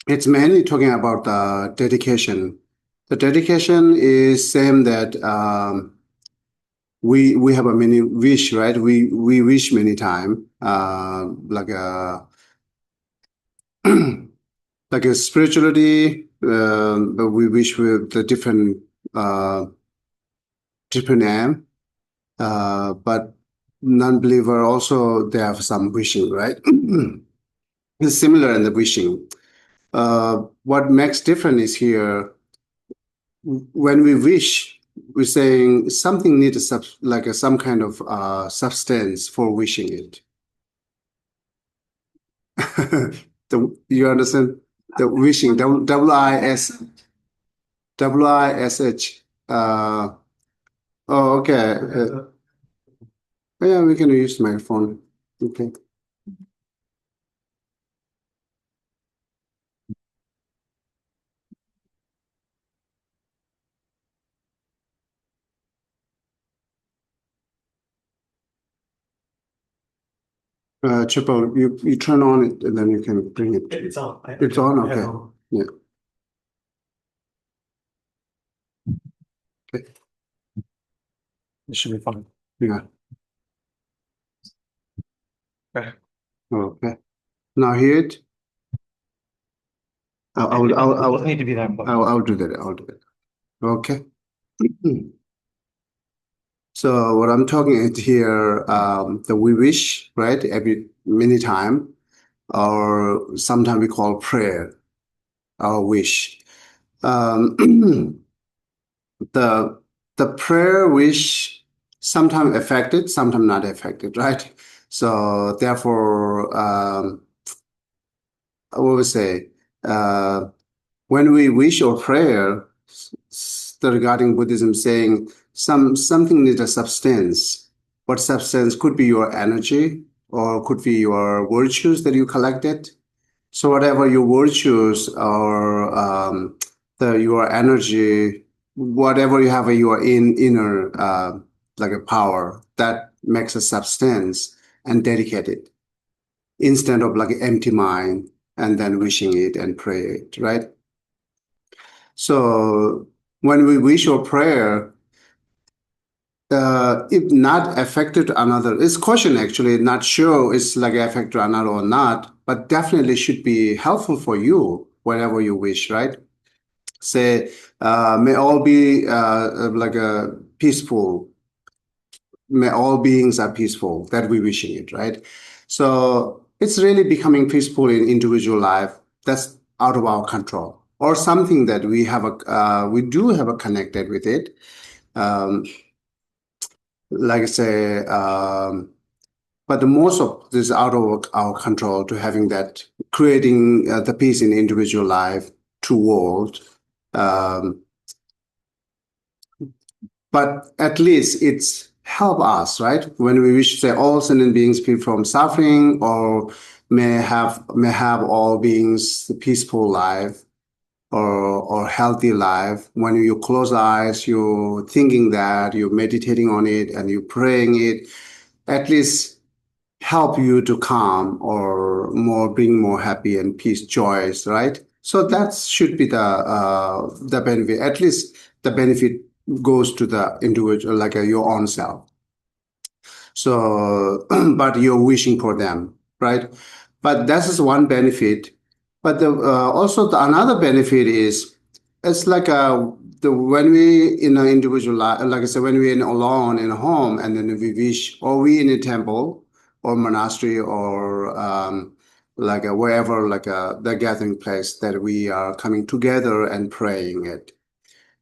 it's mainly talking about the dedication. The dedication is same that we have a many wish, right? We wish many time, like a like a spirituality, but we wish with the uh, different aim. But non-believer also they have some wishing, right? It's similar in the wishing. What makes different is here when we wish, we're saying something needs like some kind of substance for wishing it. You understand the wishing? WISH. Oh, okay. Yeah, we can use my phone. Okay. Triple, you turn on it and then you can bring it. It's on. It's on? Okay. Yeah. Okay. It should be fine. Yeah. Okay. Okay. Now hear it. It doesn't need to be that close. I'll do that. I'll do it. Okay. So what I'm talking is here, the we wish, right? Every many time, or sometimes we call prayer, our wish. Um, the the prayer wish sometimes affected, sometimes not affected, right? So therefore, what we say, uh, when we wish or prayer regarding Buddhism, saying something needs a substance. What substance could be your energy or could be your virtues that you collected. So whatever your virtues or your energy, whatever you have, your inner like a power that makes a substance and dedicate it instead of like an empty mind and then wishing it and pray it, right? So when we wish or prayer, if not affected another, it's question actually, not sure it's like affect another or not, but definitely should be helpful for you, whatever you wish, right? Say, may all be like a peaceful, may all beings are peaceful, that we wishing it, right? So it's really becoming peaceful in individual life. That's out of our control, or something that we do have a connected with it. Um, like I say, but the most of this out of our control to having that creating the peace in individual life, to world. Um, but at least it's help us, right? When we wish to say all sentient beings free from suffering, or may have all beings the peaceful life or healthy life. When you close eyes, you're thinking that you're meditating on it and you're praying it. At least help you to calm or bring more happy and peace joys, right? So that should be the benefit. At least the benefit goes to the individual, like your own self. So but you're wishing for them, right? But that is one benefit. But also the another benefit is it's like when we in an individual life, like I said, when we're alone in a home and then we wish, or we in a temple or monastery or like wherever, like the gathering place that we are coming together and praying it.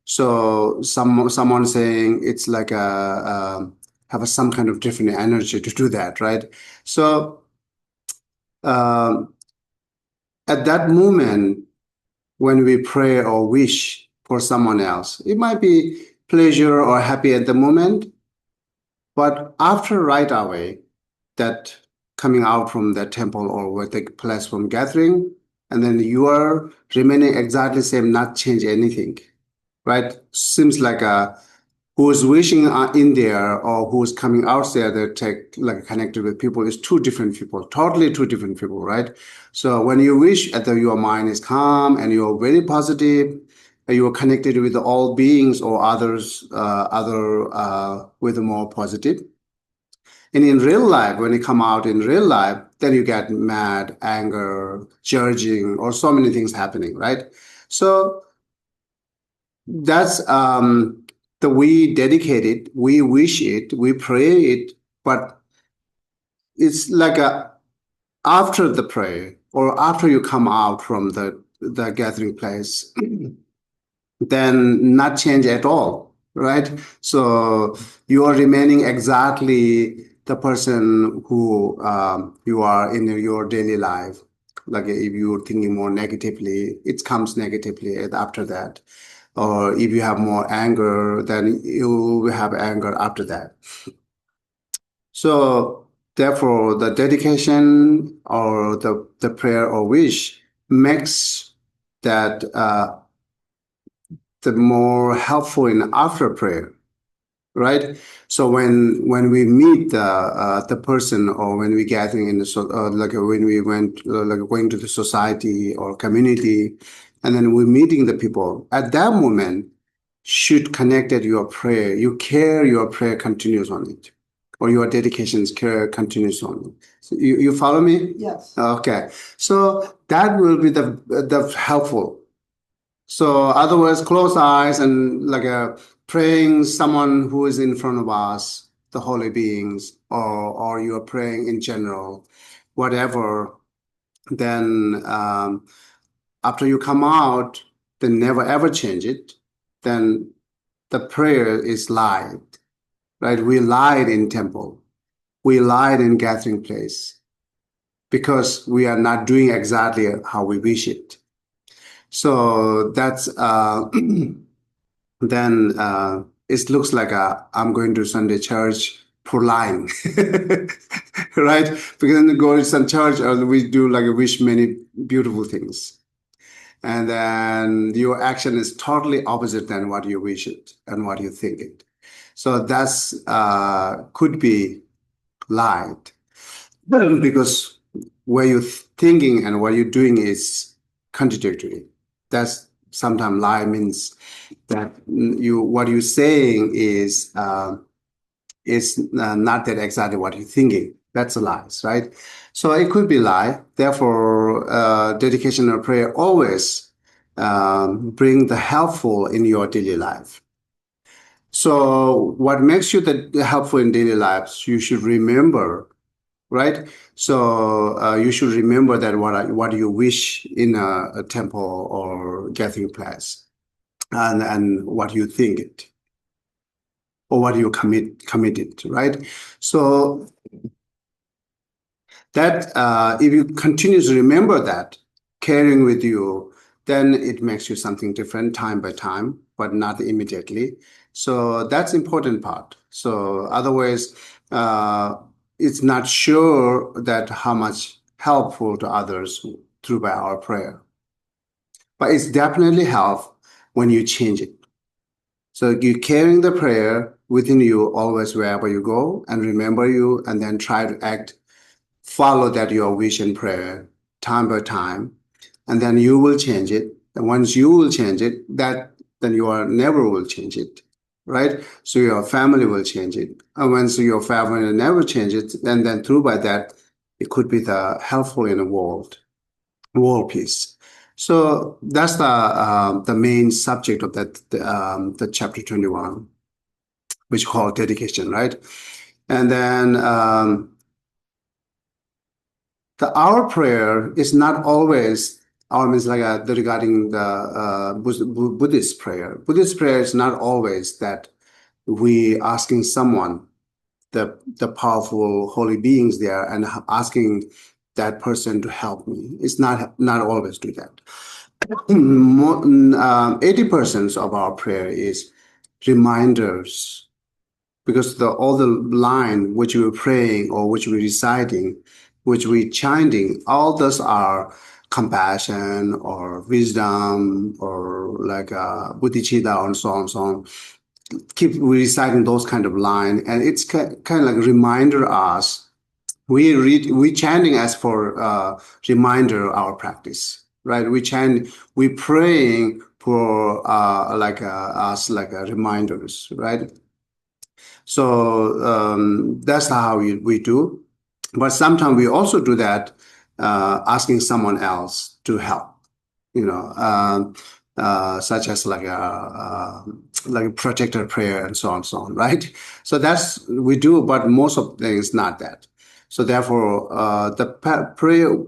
So someone saying it's like have some kind of different energy to do that, right? So um, at that moment, when we pray or wish for someone else, it might be pleasure or happy at the moment, but after right away, that coming out from the temple or where the place from gathering, and then you are remaining exactly same, not change anything, right? Seems like who is wishing in there or who is coming out there that take like connected with people is two different people, totally two different people, right? So when you wish that your mind is calm and you're very positive, and you are connected with all beings or others, other with more positive. And in real life, when you come out in real life, then you get mad, anger, judging, or so many things happening, right? So that's the we dedicate it, we wish it, we pray it, but it's like a after the prayer or after you come out from the gathering place, then not change at all, right? So you are remaining exactly the person who you are in your daily life. Like if you're thinking more negatively, it comes negatively after that. Or if you have more anger, then you will have anger after that. So therefore, the dedication or the prayer or wish makes that the more helpful in after prayer, right? So when we meet the person or when we gathering in the like when we went like going to the society or community, and then we're meeting the people at that moment should connected your prayer, you care your prayer continues on it, or your dedications care continues on it. So you follow me? Yes. Okay. So that will be the helpful. So otherwise, close eyes and like praying someone who is in front of us, the holy beings, or you are praying in general, whatever. Then after you come out, then never ever change it. Then the prayer is lied, right? We lied in temple, we lied in gathering place because we are not doing exactly how we wish it. So that's then it looks like I'm going to Sunday church for lying, right? Because then we go to some church and we do like wish many beautiful things. And then your action is totally opposite than what you wish it and what you think it. So that's could be lied because what you're thinking and what you're doing is contradictory. That's sometimes lie means that you what you're saying is not that exactly what you're thinking. That's a lie, right? So it could be lie. Therefore, dedication or prayer always bring the helpful in your daily life. So what makes you the helpful in daily lives? You should remember, right? So you should remember that what you wish in a temple or gathering place, and what you think it or what you committed, right? So that if you continue to remember that carrying with you, then it makes you something different time by time, but not immediately. So that's important part. So otherwise, uh, it's not sure that how much helpful to others through by our prayer, but it's definitely help when you change it. So you carrying the prayer within you always wherever you go and remember you and then try to act, follow that your wish and prayer time by time, and then you will change it. And once you will change it, that then your neighbor will change it, right? So your family will change it. And once your family never change it, and then through by that, it could be the helpful in the world peace. So that's the main subject of that the chapter 21, which called dedication, right? And then our prayer is not always our means like regarding the Buddhist prayer. Buddhist prayer is not always that we asking someone, the powerful holy beings there, and asking that person to help me. It's not always do that. 80% of our prayer is reminders because all the line which we're praying or which we're reciting, which we're chanting, all those are compassion or wisdom or like bodhicitta and so on, so on. keep reciting those kind of line, and it's kind of like reminder us. We chanting as for reminder our practice, right? We praying for us like reminders, right? So that's how we do. But sometimes we also do that, asking someone else to help, such as like a projector prayer and so on, right? So that's we do, but most of the things not that. So therefore, the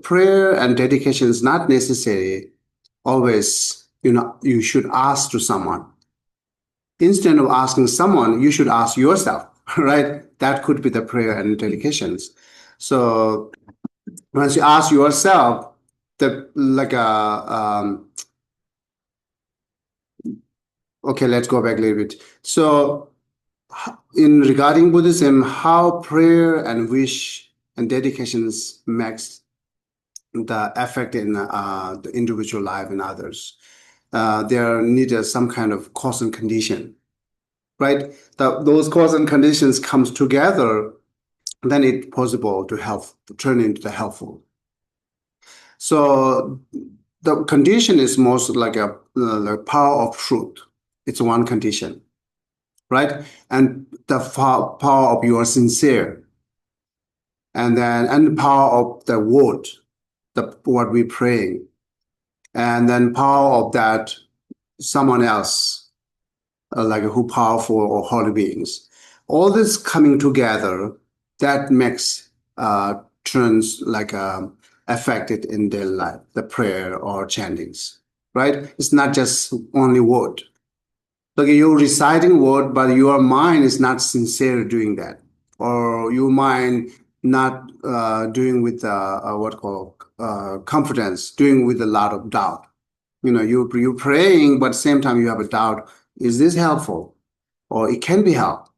prayer and dedication is not necessary always. You should ask to someone. Instead of asking someone, you should ask yourself, right? That could be the prayer and dedications. So once you ask yourself, the like okay, let's go back a little bit. So in regarding Buddhism, how prayer and wish and dedications makes the effect in the individual life and others. There needed some kind of cause and condition, right? Those cause and conditions comes together, then it's possible to help turn into the helpful. So the condition is most like the power of truth. It's one condition, right? And the power of your sincere, and the power of the word, the what we praying, and then power of that someone else, like who powerful or holy beings. All this coming together, that makes turns like affected in daily life, the prayer or chantings, right? It's not just only word. Like you're reciting word, but your mind is not sincere doing that, or your mind not doing with what called confidence, doing with a lot of doubt. You're praying, but at the same time you have a doubt. Is this helpful? Or it can be helped.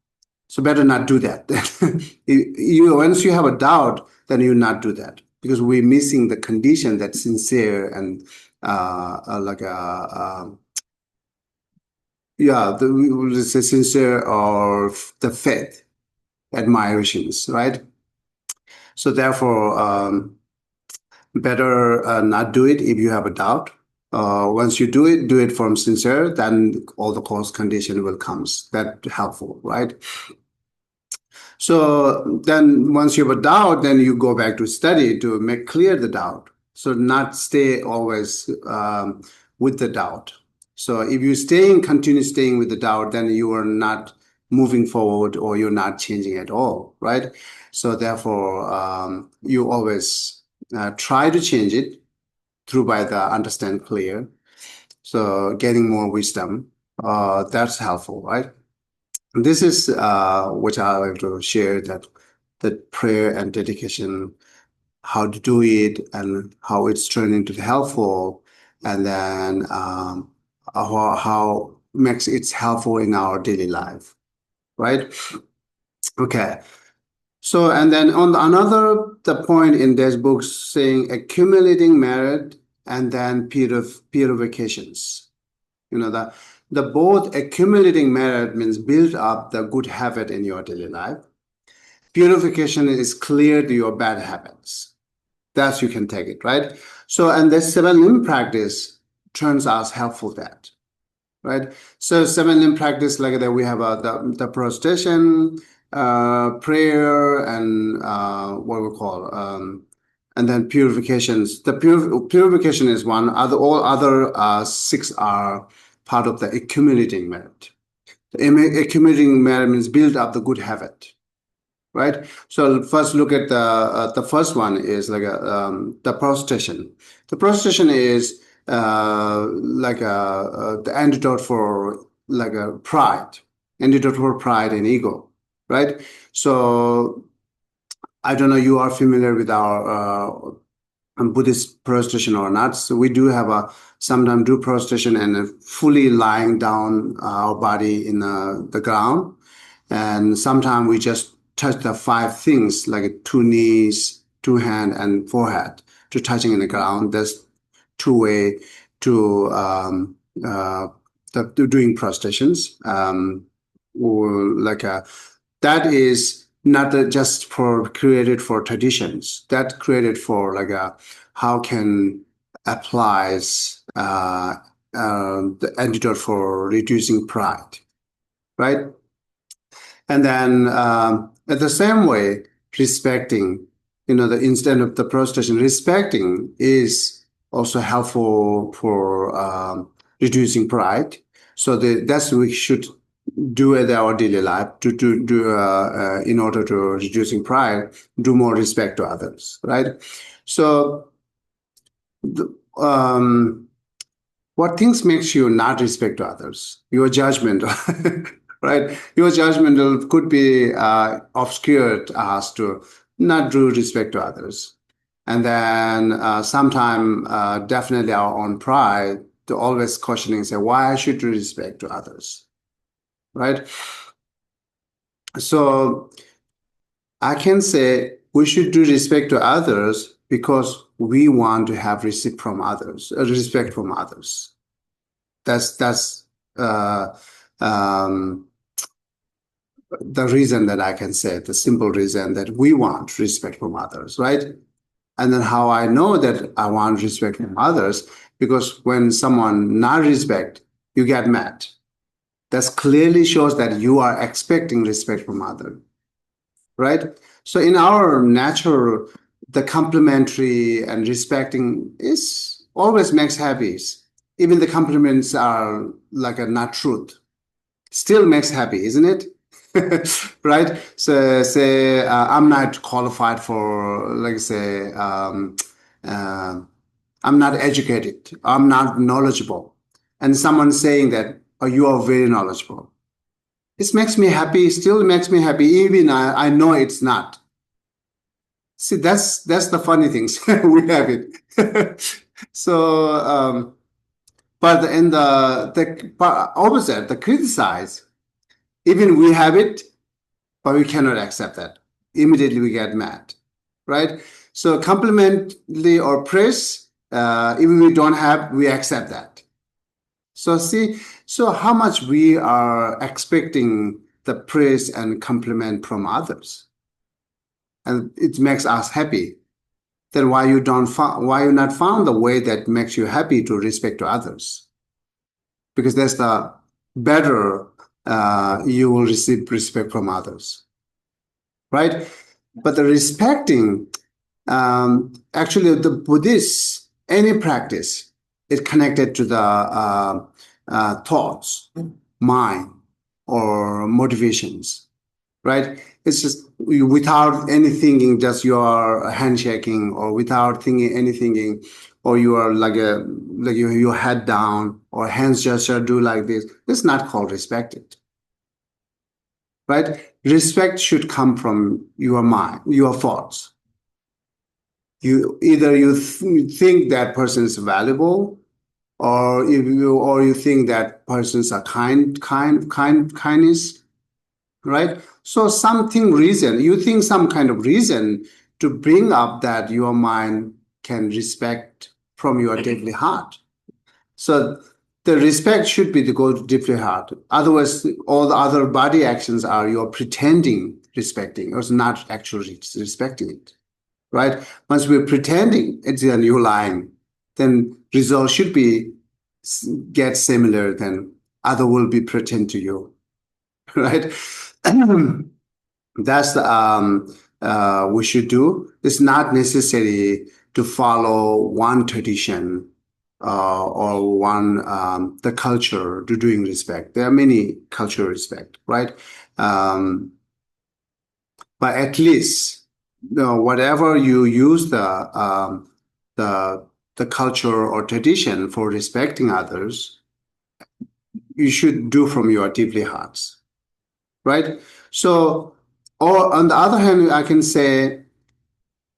So better not do that. Once you have a doubt, then you not do that because we're missing the condition that's sincere and like a yeah, the sincere or the faith admirations, right? So therefore, better not do it if you have a doubt. Once you do it from sincere, then all the cause condition will comes. That helpful, right? So then once you have a doubt, then you go back to study to make clear the doubt. So not stay always with the doubt. So if you continue staying with the doubt, then you are not moving forward or you're not changing at all, right? So therefore, you always try to change it through by the understand clear. So getting more wisdom, that's helpful, right? This is which I like to share that prayer and dedication, how to do it and how it's turned into helpful, and then how makes it helpful in our daily life, right? Okay. So and then on the point in this book saying accumulating merit and then purifications. The both accumulating merit means build up the good habit in your daily life. Purification is clear to your bad habits. That's you can take it, right? So and the seven limb practice turns us helpful that, right? So seven limb practice like that we have the prostration, prayer, and what we call and then purifications. The purification is one. All other six are part of the accumulating merit. The accumulating merit means build up the good habit, right? So first look at the first one is like the prostration. The prostration is the antidote for like a antidote for pride and ego, right? So I don't know you are familiar with our Buddhist prostration or not. So we do have sometimes do prostration and fully lying down our body in the ground. And sometimes we just touch the five things like two knees, two hand, and forehead to touching in the ground. That's two way to to doing prostrations. that is not just for created for traditions. That created for how can applies the antidote for reducing pride, right? And then at the same way, respecting, the instead of the prostration, respecting is also helpful for reducing pride. So that's we should do at our daily life to do in order to reducing pride, do more respect to others, right? So the, what things makes you not respect to others? Your judgment, right? Your judgment could be obscured us to not do respect to others. And then sometime definitely our own pride to always questioning, say, why I should do respect to others, right? So I can say we should do respect to others because we want to have respect from others, respect from others. That's uh, um, the reason that I can say, the simple reason that we want respect from others, right? And then how I know that I want respect from others, because when someone not respect, you get mad. That clearly shows that you are expecting respect from others, right? So in our natural, the complimentary and respecting is always makes happy. Even the compliments are like a not truth, still makes happy, isn't it? Right? So say I'm not qualified for, like say, uh, I'm not educated, I'm not knowledgeable, and someone saying that, oh, you are very knowledgeable. This makes me happy, still makes me happy, even I know it's not. See, that's the funny things we have it. So, but in the opposite, the criticize, even we have it, but we cannot accept that. Immediately we get mad, right? So complimentary or praise, even we don't have, we accept that. So see, so how much we are expecting the praise and compliment from others, and it makes us happy. Then why you not found the way that makes you happy to respect to others? Because that's the better you will receive respect from others, right? But the respecting, actually, the Buddhist, any practice is connected to the thoughts, mind, or motivations, right? It's just without any thinking, just your handshaking, or without thinking any thinking, or you are like your head down, or hands gesture do like this. It's not called respected, right? Respect should come from your mind, your thoughts. You either think that person is valuable, or you think that persons are kindness, right? So something reason, you think some kind of reason to bring up that your mind can respect from your deeply heart. So the respect should be to go to deeply heart. Otherwise, all the other body actions are you're pretending respecting, or not actually respecting it, right? Once we're pretending it's a new line, then result should be get similar, then other will be pretend to you, right? That's we should do. It's not necessary to follow one tradition or one the culture to doing respect. There are many cultural respect, right? Um, but at least whatever you use the the culture or tradition for respecting others, you should do from your deeply hearts, right? So, or on the other hand, I can say,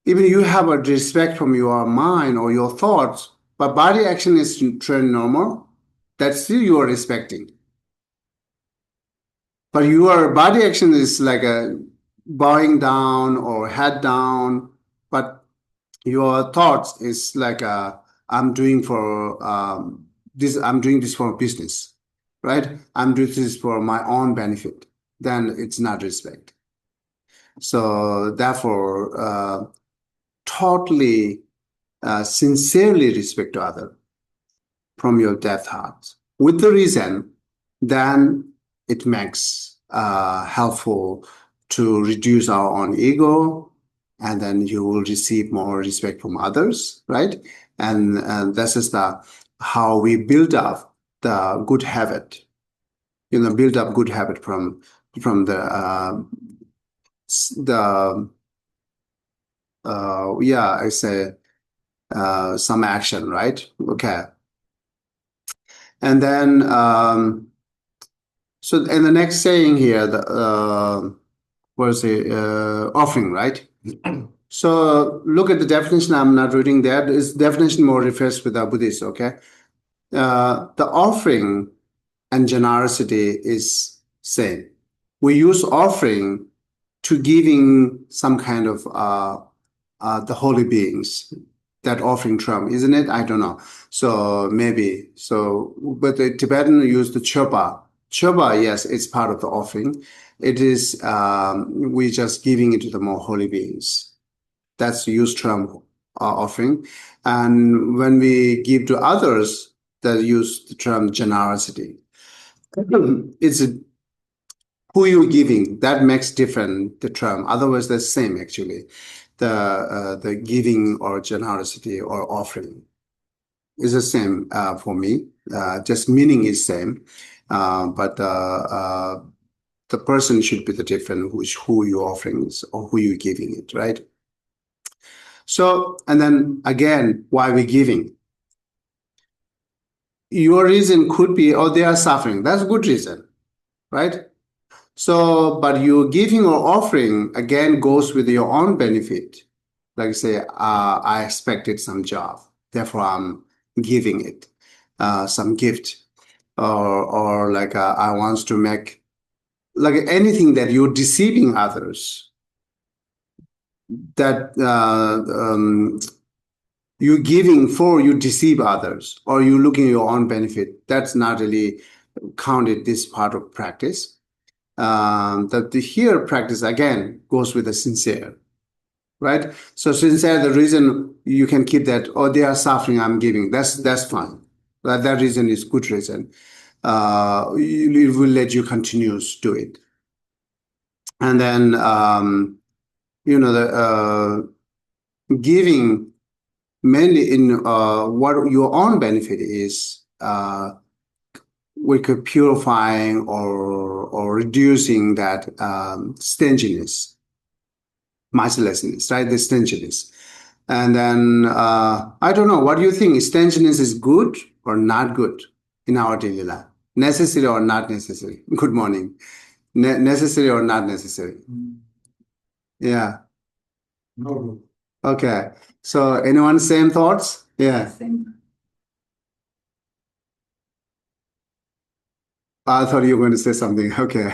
even you have a respect from your mind or your thoughts, but body action is trend normal, that's still you are respecting. But your body action is like a bowing down or head down, but your thoughts is like I'm doing for this, I'm doing this for business, right? I'm doing this for my own benefit. then it's not respect. So therefore, totally, sincerely respect to other from your depth heart with the reason, then it makes helpful to reduce our own ego, and then you will receive more respect from others, right? And this is the how we build up the good habit, build up good habit from the yeah, I say some action, right? Okay. And then so and the next saying here, the what is it? Offering, right? So look at the definition. I'm not reading that. This definition more refers with the Buddhist. Okay, the offering and generosity is same. We use offering to giving some kind of the holy beings. That offering term, isn't it? I don't know. So maybe so, but the Tibetan use the chopa. Chopa, yes, it's part of the offering. It is we just giving it to the more holy beings. That's the use term offering. And when we give to others, that use the term generosity. It's who you're giving that makes different the term. Otherwise, the same actually. The giving or generosity or offering is the same for me. Just meaning is same, but the person should be the different, who you're offering is or who you're giving it, right? So, and then again, why we giving? Your reason could be, oh, they are suffering. That's a good reason, right? So, but your giving or offering again goes with your own benefit. Like say, I expected some job, therefore I'm giving it some gift, or like I want to make like anything that you're deceiving others. That you're giving for you deceive others, or you looking at your own benefit. That's not really counted this part of practice. That the here practice again goes with the sincere, right? So sincere, the reason you can keep that, oh, they are suffering, I'm giving. That's fine. That reason is good reason. It will let you continue to do it. And then the giving mainly in what your own benefit is. We could purifying or reducing that stinginess, mercilessness, right? The stinginess. And then I don't know, what do you think? Stinginess is good or not good in our daily life? Necessary or not necessary? Good morning. Necessary or not necessary? Yeah. No. Okay. So anyone same thoughts? Yeah. Same. I thought you were going to say something. Okay.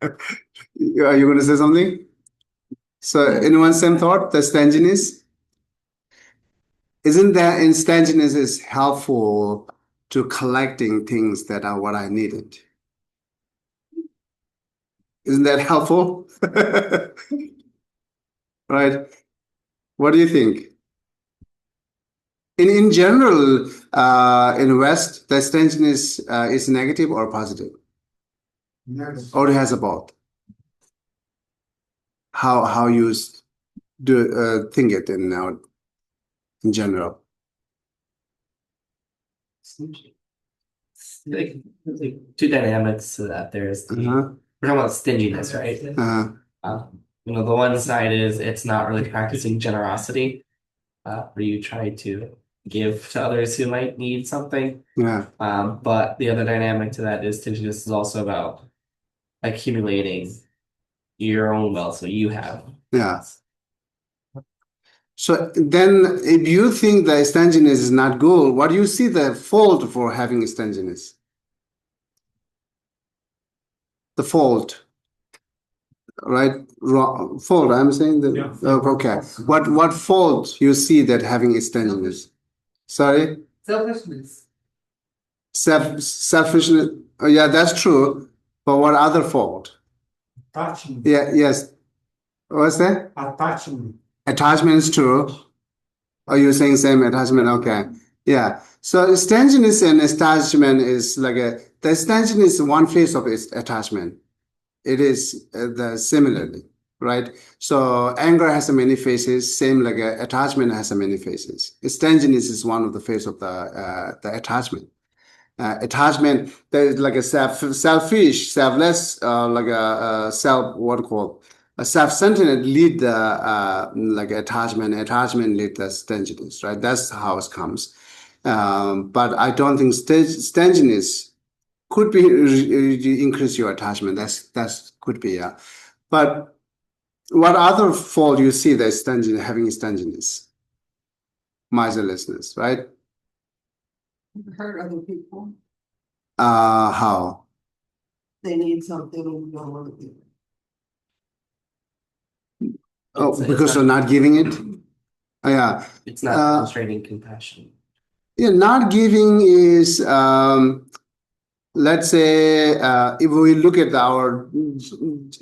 Are you going to say something? So anyone same thought? The stinginess? Isn't that in stinginess is helpful to collecting things that are what I needed? Isn't that helpful? Right? What do you think? In general, in West, the stinginess is negative or positive? Yes. Or it has a both? How you do think it in general? Like two dynamics to that. There's we're talking about stinginess, right? The one side is it's not really practicing generosity, where you try to give to others who might need something. Yeah. But the other dynamic to that is stinginess is also about accumulating your own wealth, so you have. Yeah. So then, if you think the stinginess is not good, what do you see the fault for having stinginess? The fault, right? Wrong, fault. I'm saying that. Yeah. Okay. What fault you see that having stinginess? Sorry. Selfishness. Selfishness. Oh, yeah, that's true. But what other fault? Attachment. Yeah, yes. What's that? Attachment. Attachment is true. Are you saying same attachment? Okay. Yeah. So stinginess and attachment is like the stinginess is one phase of its attachment. It is the similarly, right? So anger has many faces, same like attachment has many faces. Stinginess is one of the face of the attachment. Attachment, there is like a selfish, selfless, like a self, what called a self-centered lead the like attachment lead the stinginess, right? That's how it comes. But I don't think stinginess could be increase your attachment. That's could be, yeah. But what other fault you see that stinginess, having stinginess, miserlessness, right? Hurt other people. How? They need something and you don't want to give it. Oh, It's because not- you're not giving it? Yeah. It's not Uh, demonstrating compassion. Yeah, not giving is, let's say, if we look at our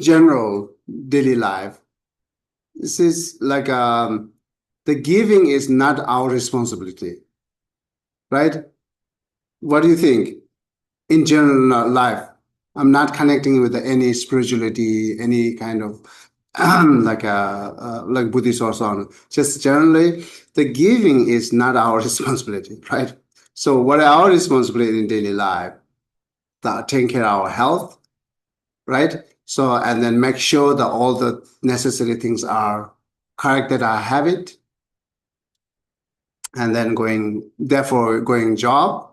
general daily life, this is like the giving is not our responsibility, right? What do you think? In general life, I'm not connecting with any spirituality, any kind of like Buddhist or so on. Just generally, the giving is not our responsibility, right? So what are our responsibility in daily life? Taking care of our health, right? So and then make sure that all the necessary things are correct, that I have it, and then going job.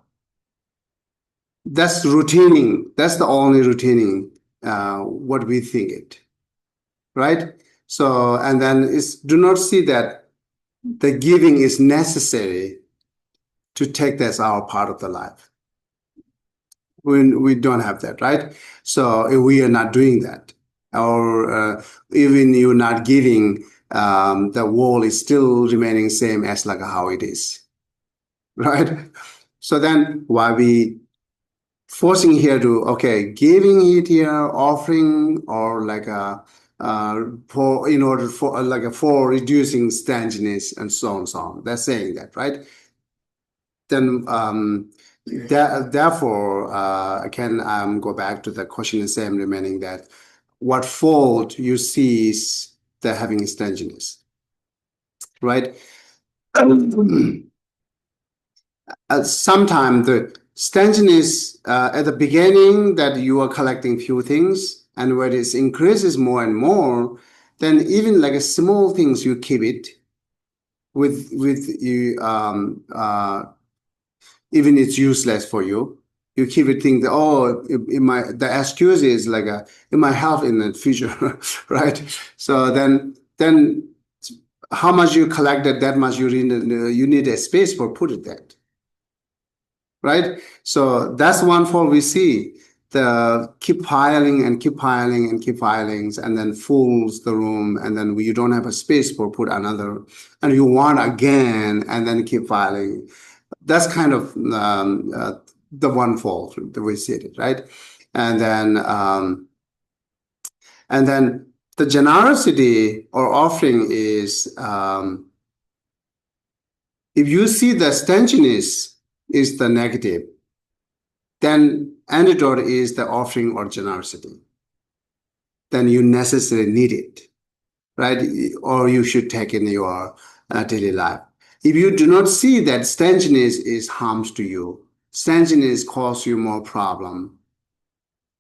That's routining. That's the only routining what we think it, right? So and then do not see that the giving is necessary to take that's our part of the life. When we don't have that, right? So if we are not doing that, or even you're not giving, the wall is still remaining same as like how it is, right? So then why we forcing here to giving it here, offering, or like for in order for for reducing stinginess and so on and so on. They're saying that, right? Then therefore I can go back to the question the same remaining that what fault you see is the having stinginess, right? Sometimes the stinginess at the beginning that you are collecting few things, and when it increases more and more, then even like a small things you keep it with you even it's useless for you. You keep it think that the excuse is like it might help in the future, right? So then how much you collected, that much you need a space for put it there. Right? So that's one fault we see. The keep piling and keep piling and keep pilings, and then fills the room, and then you don't have a space for put another, and you want again, and then keep filing. That's kind of the one fault that we see it, right? And then the generosity or offering is if you see the stinginess is the negative, then antidote is the offering or generosity. Then you necessarily need it, right? Or you should take in your daily life. If you do not see that stinginess is harms to you, stinginess cause you more problem,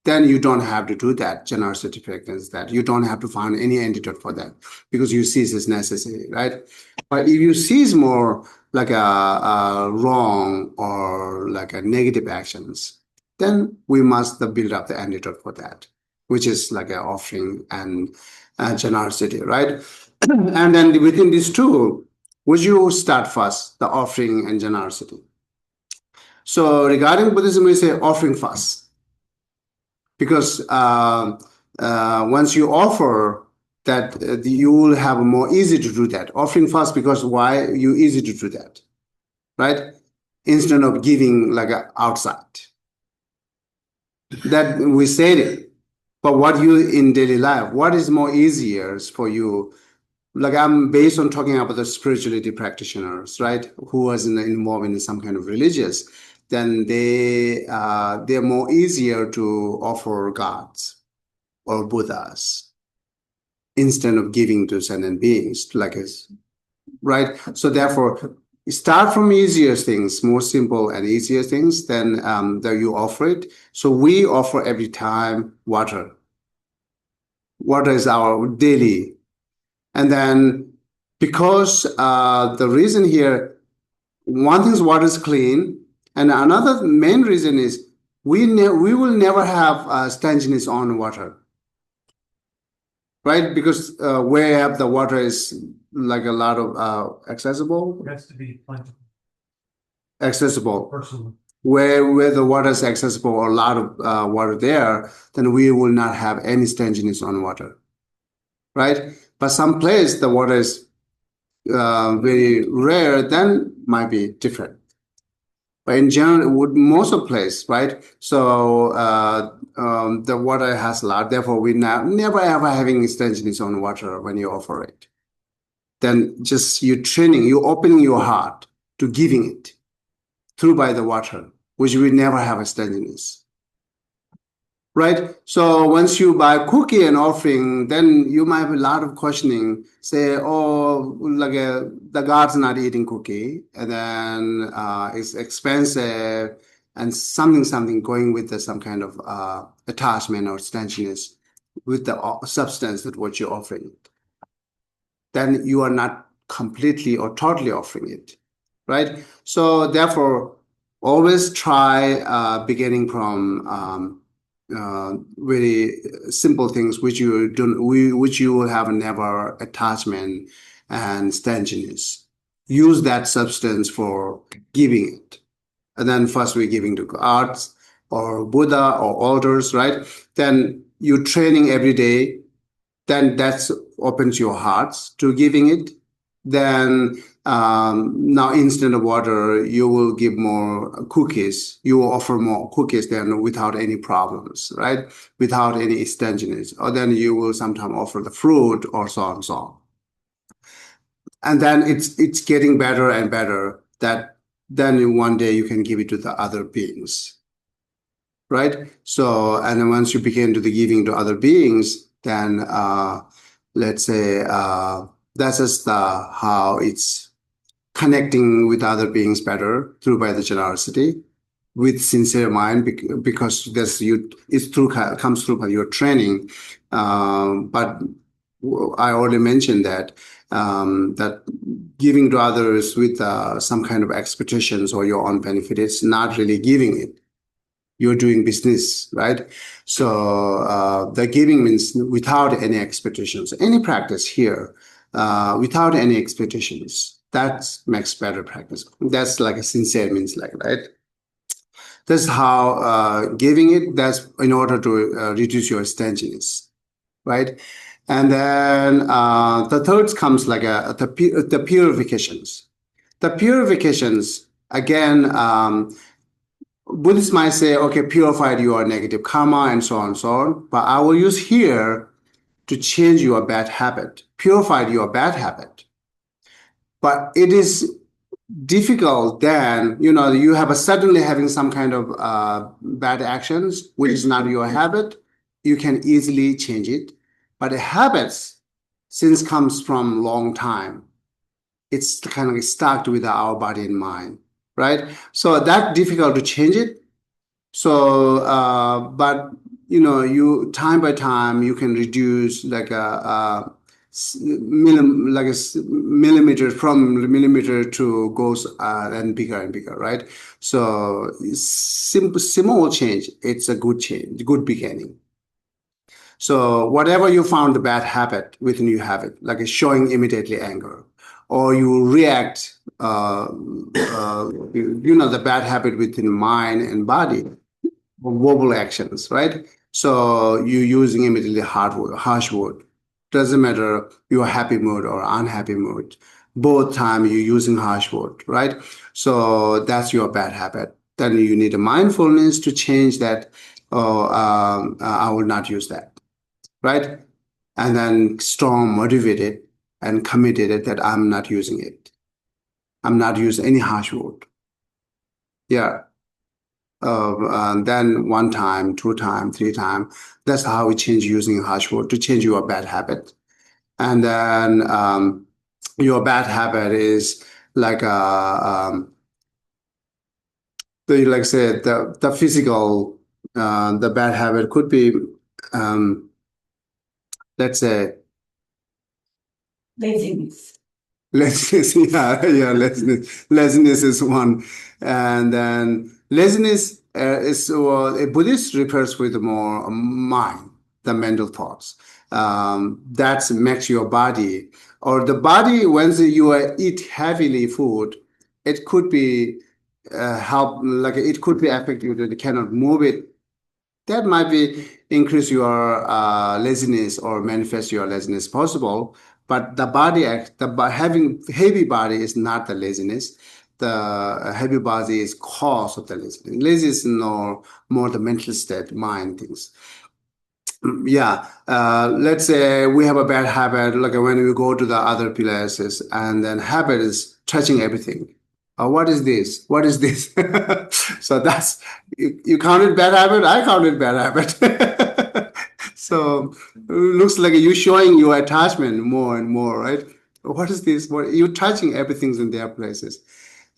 then you don't have to do that generosity practice, that you don't have to find any antidote for that because you see it's necessary, right? But if you see more like a wrong or like a negative actions, then we must build up the antidote for that, which is like an offering and generosity, right? And then within these two, would you start first, the offering and generosity? So regarding Buddhism, we say offering first. Because once you offer that, you will have more easy to do that. Offering first, because why you easy to do that, right? Instead of giving like outside. That we said it, But what you in daily life, what is more easier for you? Like I'm based on talking about the spirituality practitioners, right? Who was involved in some kind of religious, then they're more easier to offer gods or Buddhas instead of giving to sentient beings, like us, right? So therefore, start from easier things, more simple and easier things, then that you offer it. So we offer every time water. Water is our daily. And then because the reason here, one thing is water is clean, and another main reason is we will never have stinginess on water, right? Because where the water is like a lot of accessible. It has to be plentiful, Accessible. personally. Where the water is accessible or a lot of water there, then we will not have any stinginess on water, right? But some place the water is very rare, then might be different. But in general, most of place, right? So the water has a lot. Therefore, we never ever having stinginess on water when you offer it. Then just you opening your heart to giving it through by the water, which we never have a stinginess. Right? So once you buy cookie and offering, then you might have a lot of questioning. Say, oh, like the god's not eating cookie, and then it's expensive, and something going with some kind of attachment or stinginess with the substance that what you're offering. Then you are not completely or totally offering it, right? So therefore, always try beginning from very simple things which you will have never attachment and stinginess. Use that substance for giving it, and then first we're giving to gods or Buddha or altars, right? Then you training every day, then that opens your hearts to giving it. Then now instead of water, you will give more cookies. You will offer more cookies then without any problems, right? Without any stinginess. Or then you will sometimes offer the fruit or so on and so on. And then it's getting better and better that then one day you can give it to the other beings, right? So, and then once you begin to the giving to other beings, then let's say that's just how it's connecting with other beings better through by the generosity with sincere mind, because comes through by your training. But I already mentioned that that giving to others with some kind of expectations or your own benefit, it's not really giving it. You're doing business, right? So the giving means without any expectations. Any practice here, without any expectations, that makes better practice. That's like a sincere means, like, right? That's how giving it. That's in order to reduce your stinginess, right? And then the third comes like the purifications. The purifications again. Buddhists might say, okay, purified your negative karma and so on and so on. But I will use here to change your bad habit, purified your bad habit. But it is difficult then, you have suddenly having some kind of bad actions, which is not your habit. You can easily change it. But the habits, since comes from long time, it's kind of stuck with our body and mind. Right? So that's difficult to change it. So, but you time by time you can reduce like a millimeter from millimeter to goes and bigger, right? So small change, it's a good change, good beginning. So whatever you found the bad habit within you have it, like showing immediately anger, or you react, the bad habit within mind and body, verbal actions, right? So you using immediately harsh word. Doesn't matter your happy mood or unhappy mood. Both time you're using harsh word, right? So that's your bad habit. Then you need a mindfulness to change that. Oh, I will not use that. right? And then strong, motivated, and committed that I'm not using it. I'm not using any harsh word. Yeah. And then one time, two time, three time. That's how we change using harsh word to change your bad habit. And then your bad habit is like like I said, the physical, the bad habit could be, let's say, Laziness. laziness. Yeah, laziness is one. And then laziness is a Buddhist refers with more mind, the mental thoughts. That makes your body, or the body, when you eat heavily food, it could be help, like it could be affect you that you cannot move it. That might be increase your laziness or manifest your laziness possible. But the body, having heavy body is not the laziness. The heavy body is cause of the laziness. Laziness is more the mental state, mind things. Yeah, let's say we have a bad habit, like when we go to the other places, and then habit is touching everything. What is this? What is this? So that's you counted bad habit. I counted bad habit. So looks like you showing your attachment more and more, right? What is this? What you touching everything's in their places,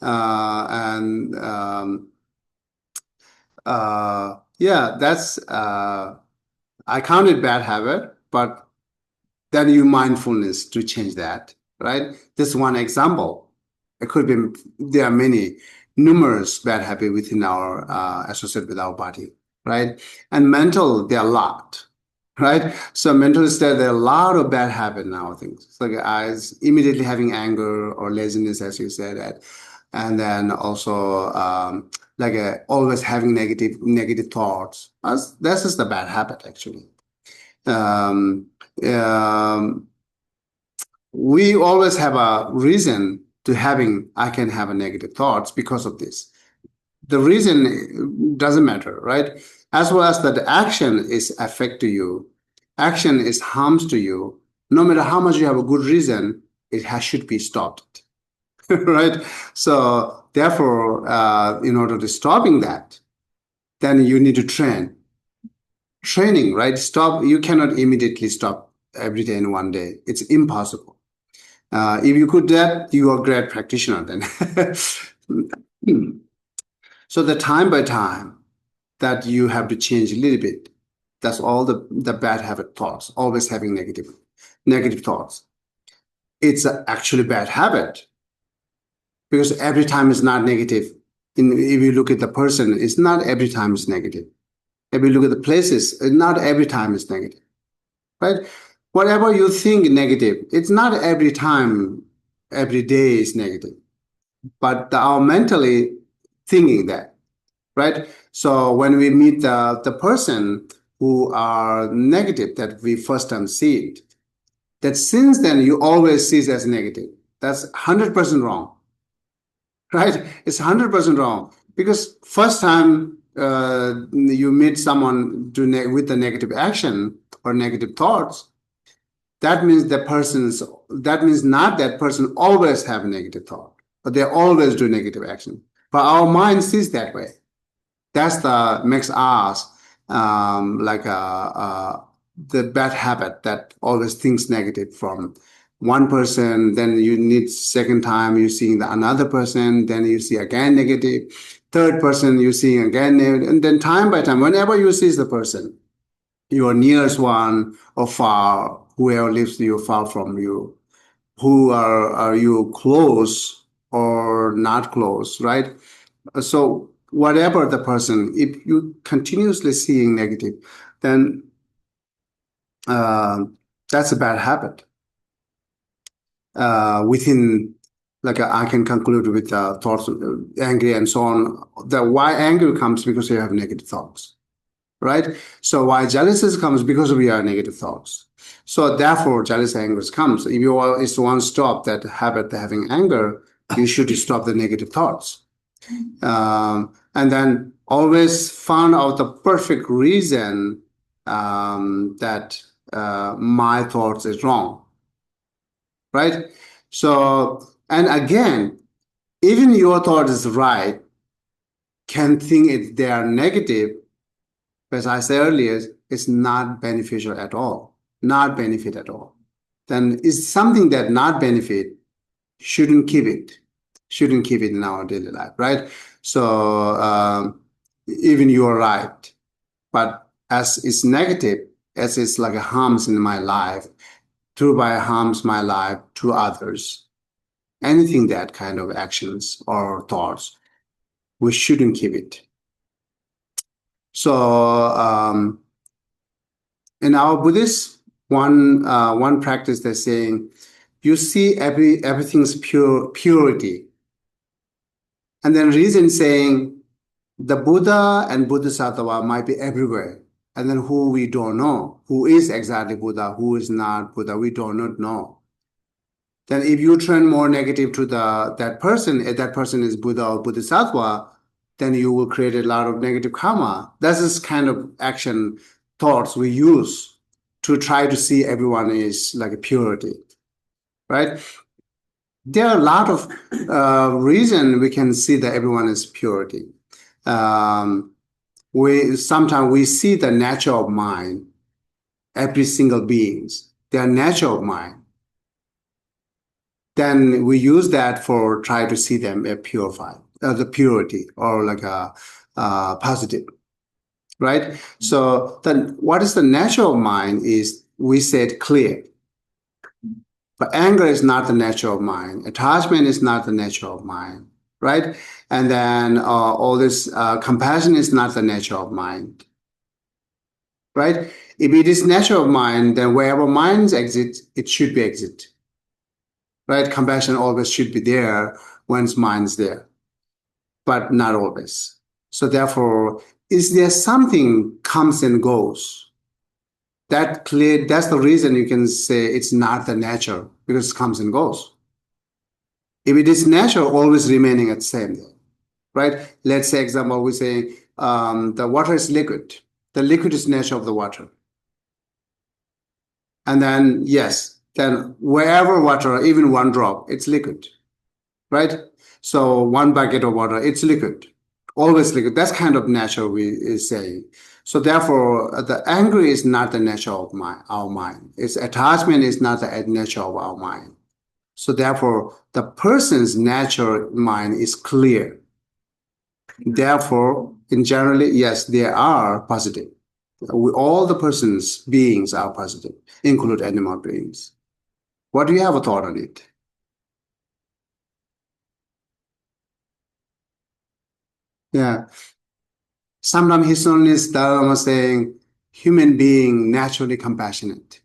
and yeah, that's. I counted bad habit, but then you mindfulness to change that, right? This is one example. It could be, there are many, numerous bad habits within our, associated with our body, right? And mental, there are a lot, right? So mental state, there are a lot of bad habits now, things. It's like as immediately having anger or laziness, as you said that. And then also, like always having negative thoughts. That's just a bad habit, actually. Um, um, we always have a reason to having, I can have a negative thoughts because of this. The reason doesn't matter, right? As well as that the action is affect to you, action is harms to you. No matter how much you have a good reason, should be stopped, right? So therefore, in order to stopping that, then you need to training, right? Stop. You cannot immediately stop every day in one day. It's impossible. If you could do that, you are a great practitioner then. So the time by time that you have to change a little bit, that's all the bad habit thoughts, always having negative thoughts. It's actually bad habit because every time is not negative. If you look at the person, it's not every time is negative. If you look at the places, not every time is negative, right? Whatever you think negative, it's not every time, every day is negative, but our mentally thinking that, right? So when we meet the person who are negative, that we first time see it, that since then you always see it as negative. That's 100% wrong, right? It's 100% wrong because first time you meet someone with a negative action or negative thoughts, that means that means not that person always have a negative thought, but they always do negative action. But our mind sees that way. That's the makes us like the bad habit that always thinks negative from one person. Then you need second time you seeing another person. Then you see again negative. Third person you see again negative, and then time by time, whenever you see the person, your nearest one or far, whoever lives you far from you, who are you close or not close, right? So whatever the person, if you continuously seeing negative, then that's a bad habit. Within, like I can conclude with thoughts, angry and so on. The why anger comes because you have negative thoughts, right? So why jealousy comes because we have negative thoughts. So therefore, jealous anger comes. If you is one stop that habit having anger, you should stop the negative thoughts. And then always find out the perfect reason that my thoughts is wrong, right? So, and again, even your thought is right, can think they are negative, but as I said earlier, it's not beneficial at all, not benefit at all. Then it's something that not benefit, shouldn't keep it in our daily life, right? So even you are right, but as it's negative, as it's like a harms in my life, by harms my life to others, anything that kind of actions or thoughts, we shouldn't keep it. So in our Buddhist, one practice they're saying, you see everything's purity. And then reason saying the Buddha and Bodhisattva might be everywhere. And then who we don't know, who is exactly Buddha, who is not Buddha, we do not know. Then if you turn more negative to that person, if that person is Buddha or Bodhisattva, then you will create a lot of negative karma. That's this kind of action thoughts we use to try to see everyone is like a purity, right? There are a lot of reasons we can see that everyone is purity. Sometimes we see the nature of mind, every single beings, their nature of mind. Then we use that for try to see them purified, the purity or like a positive, right? So then what is the nature of mind is we said clear. But anger is not the nature of mind. Attachment is not the nature of mind, right? And then all this compassion is not the nature of mind, right? If it is nature of mind, then wherever minds exist, it should be exit, right? Compassion always should be there once mind's there, but not always. So therefore, is there something comes and goes? That's the reason you can say it's not the nature, because it comes and goes. If it is natural, always remaining at the same, right? Let's say, example, we say the water is liquid. The liquid is nature of the water. And then, yes, then wherever water, even one drop, it's liquid, right? So one bucket of water, it's liquid, always liquid. That's kind of nature we is saying. So therefore, the anger is not the nature of our mind. Its attachment is not the nature of our mind. So therefore, the person's natural mind is clear. Therefore, in generally, yes, they are positive. All the person's beings are positive, include animal beings. What do you have a thought on it? Yeah. Sometimes his son is saying human being naturally compassionate.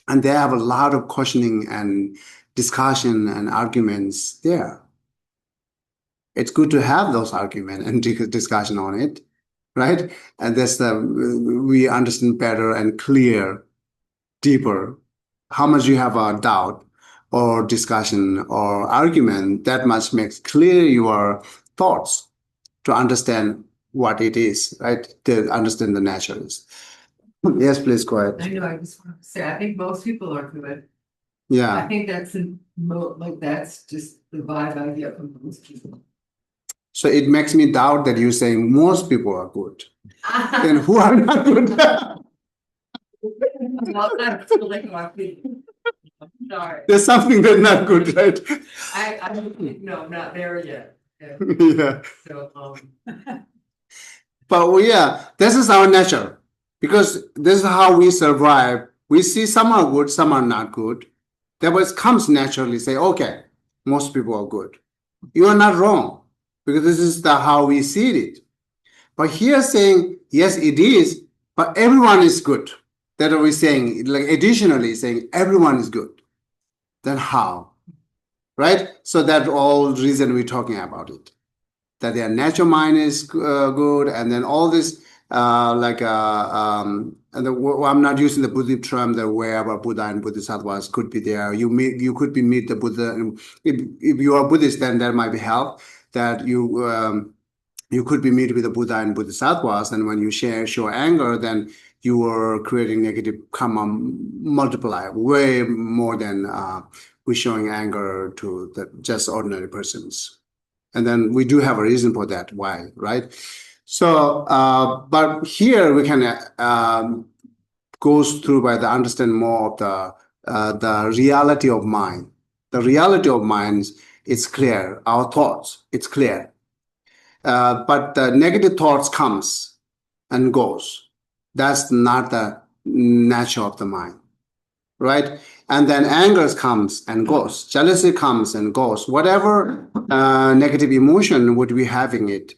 And they have a lot of questioning and discussion and arguments there. It's good to have those arguments and discussion on it, right? And that's we understand better and clear, deeper. How much you have a doubt or discussion or argument, that much makes clear your thoughts to understand what it is, right? To understand the nature is. Yes, please go ahead. I know, I just want to say, I think most people are good. I Yeah. think that's that's just the vibe I get from most people. So it makes me doubt that you're saying most people are good. Then who are not good? Well, that's like my opinion. Sorry. There's something that's not good, right? I no, I'm not there yet. Yeah. Yeah. So, But yeah, this is our nature. Because this is how we survive. We see some are good, some are not good. That was comes naturally say, okay, most people are good. You are not wrong, because this is how we see it. But here saying, yes, it is, but everyone is good. That are we saying, like additionally saying everyone is good. Then how? Right? So that's all reason we're talking about it. That their natural mind is good, and then all this and I'm not using the Buddhist term that wherever Buddha and Bodhisattvas could be there. You could be meet the Buddha. And if you are Buddhist, then that might be help that you could be meet with the Buddha and Bodhisattvas, and when you show anger, then you are creating negative karma multiply way more than we're showing anger to the just ordinary persons. And then we do have a reason for that. Why, right? So, but here we can goes through by the understand more of the reality of mind. The reality of mind is clear. Our thoughts, it's clear. But the negative thoughts comes and goes. That's not the nature of the mind, right? And then anger comes and goes. Jealousy comes and goes. Whatever negative emotion would be having it,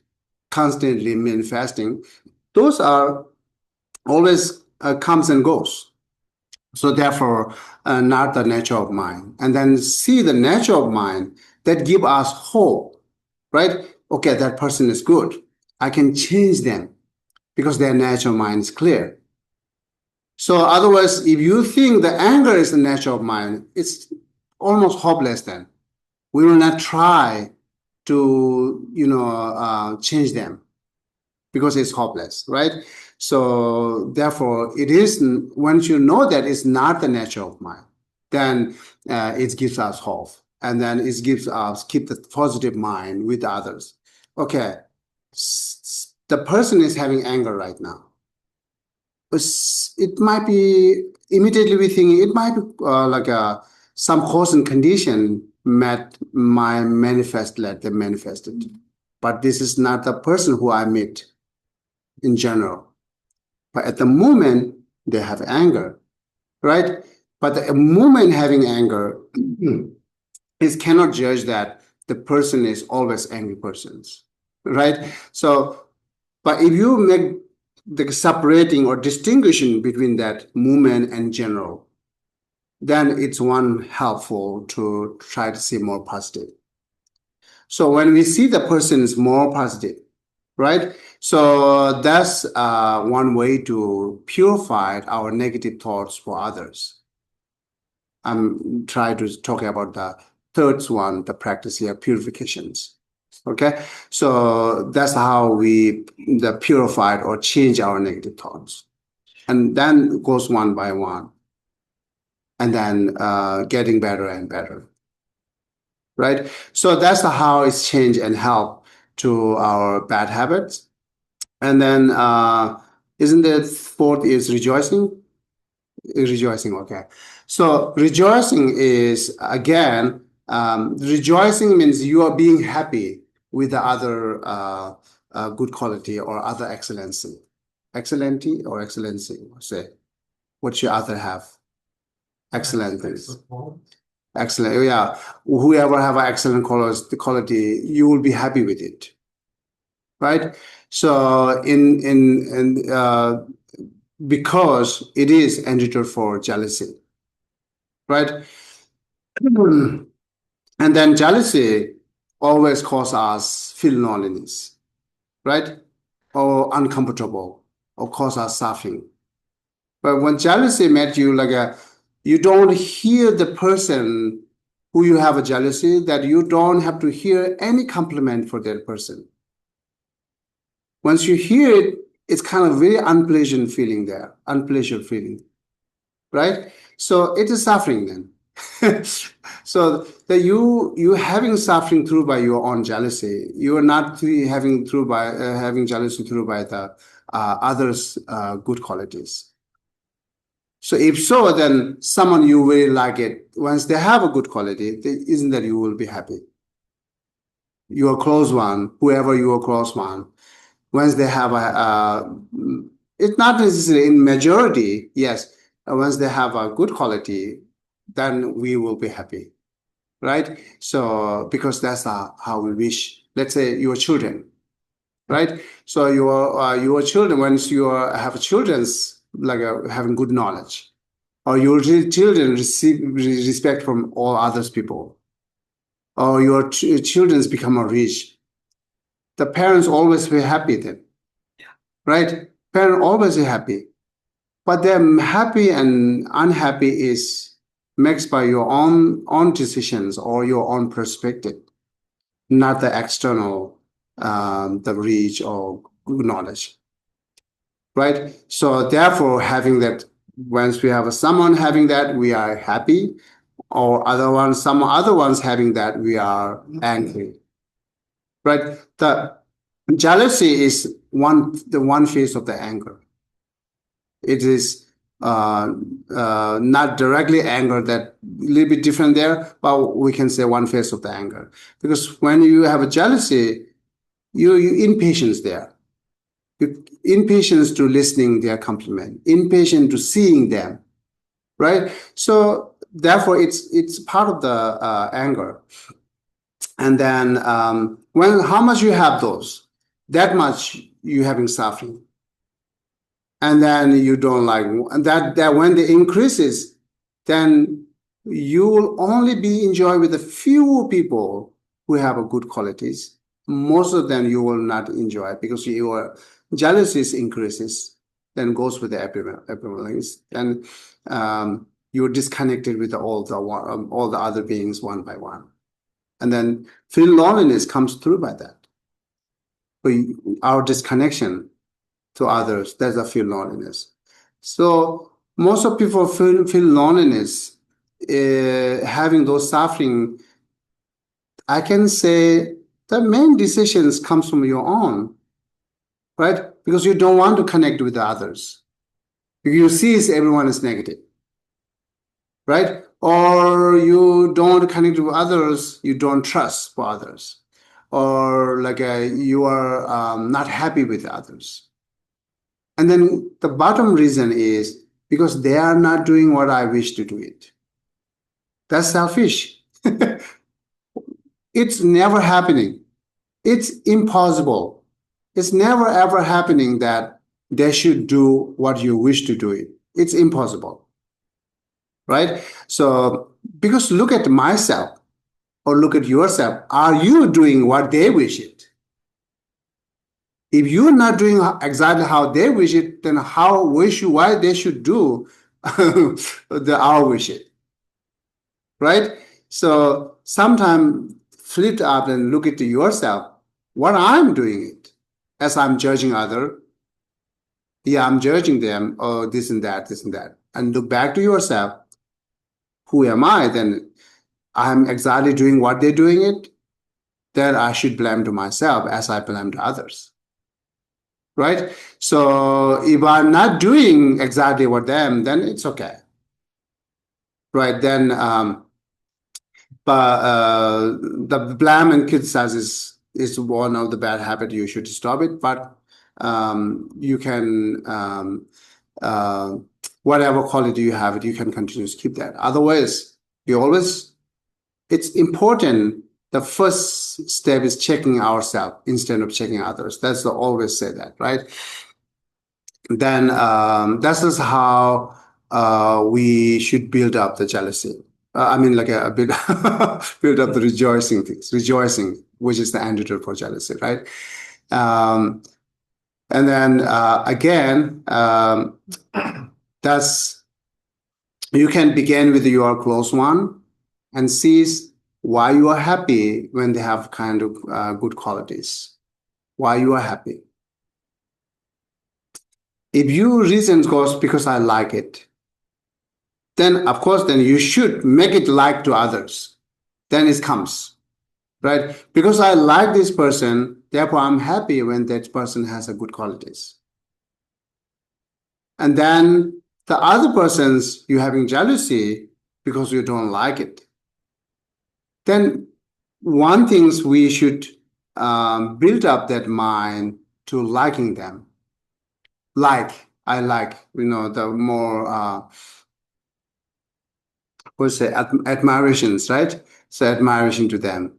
constantly manifesting, those are always comes and goes. So therefore, not the nature of mind. And then see the nature of mind that give us hope, right? Okay, that person is good. I can change them because their nature of mind is clear. So otherwise, if you think the anger is the nature of mind, it's almost hopeless then. We will not try to, change them because it's hopeless, right? So therefore, it is, once you know that it's not the nature of mind, then it gives us hope. And then it gives us, keep the positive mind with others. Okay, the person is having anger right now. It might be, immediately we think it might be like some cause and condition might manifest, let them manifest it. But this is not the person who I meet in general. But at the moment, they have anger, right? But the moment having anger is cannot judge that the person is always angry persons, right? So, but if you make the separating or distinguishing between that movement and general, then it's one helpful to try to see more positive. So when we see the person is more positive, right? So that's one way to purify our negative thoughts for others. I'm trying to talk about the third one, the practice here, purifications. Okay, so that's how we purified or change our negative thoughts, and then it goes one by one, and then getting better and better, right? So that's how it's changed and help to our bad habits. And then isn't the fourth is rejoicing? Rejoicing, okay. So rejoicing is again, rejoicing means you are being happy with the other good quality or other excellency. Excellency or excellency, say. What you other have? Excellent things. Excellent, yeah. Whoever have an excellent quality, you will be happy with it, right? So because it is entered for jealousy, right? And then jealousy always cause us feel loneliness, right? Or uncomfortable, or cause us suffering. But when jealousy met you, you don't hear the person who you have a jealousy, that you don't have to hear any compliment for that person. Once you hear it, it's kind of very unpleasant feeling there, unpleasant feeling, right? So it is suffering then. So that you having suffering through by your own jealousy, you are not having jealousy through by the others' good qualities. So if so, then someone you really like it, once they have a good quality, isn't that you will be happy? Your close one, whoever your close one, once they have it's not necessarily in majority, yes, once they have a good quality, then we will be happy, right? So because that's how we wish. Let's say your children, right? So your children, once you have children's having good knowledge, or your children receive respect from all others people, or your children's become a rich, the parents always be happy then, right? Parents always be happy, but they're happy and unhappy is mixed by your own decisions or your own perspective, not the external the reach or good knowledge. right? So therefore, having that, once we have someone having that, we are happy, or some other ones having that, we are angry, right? The jealousy is the one phase of the anger. It is not directly anger, that a little bit different there, but we can say one phase of the anger. Because when you have a jealousy, you impatience there. You impatience to listening their compliment, impatient to seeing them, right? So therefore, it's part of the anger. And then how much you have those, that much you having suffering. And then you don't like, and that when the increases, then you will only be enjoyed with a few people who have a good qualities. Most of them you will not enjoy because your jealousy increases, then goes with the everyone, and you're disconnected with all the other beings one by one, and then feel loneliness comes through by that. Our disconnection to others, there's a feel loneliness. So most of people feel loneliness, having those suffering. I can say the main decisions comes from your own, right? Because you don't want to connect with the others. You see everyone is negative, right? Or you don't connect with others, you don't trust for others, or like you are not happy with others. And then the bottom reason is because they are not doing what I wish to do it. That's selfish. It's never happening. It's impossible. It's never ever happening that they should do what you wish to do it. It's impossible. Right? So, because look at myself or look at yourself. Are you doing what they wish it? If you're not doing exactly how they wish it, then why they should do our wish it, right? So sometimes flip up and look at yourself. What I'm doing it, as I'm judging other. Yeah, I'm judging them. Oh, this and that, and look back to yourself. Who am I? Then I'm exactly doing what they're doing it. Then I should blame to myself as I blame to others. Right? So if I'm not doing exactly what them, then it's okay. Right? Then, the blame and criticize is one of the bad habits. You should stop it. But you can, whatever quality you have, you can continue to keep that. Otherwise, it's important. The first step is checking ourselves instead of checking others. That's always say that, right? Then this is how we should build up the jealousy. I mean, like a bit build up the rejoicing, which is the antidote for jealousy, right? And then again, you can begin with your close one and see why you are happy when they have kind of good qualities. Why you are happy. If your reason goes because I like it, then of course, then you should make it like to others. Then it comes, right? Because I like this person, therefore I'm happy when that person has a good qualities. And then the other persons, you having jealousy because you don't like it. Then one things we should build up that mind to liking them. I like, the more admirations, right? So admiration to them.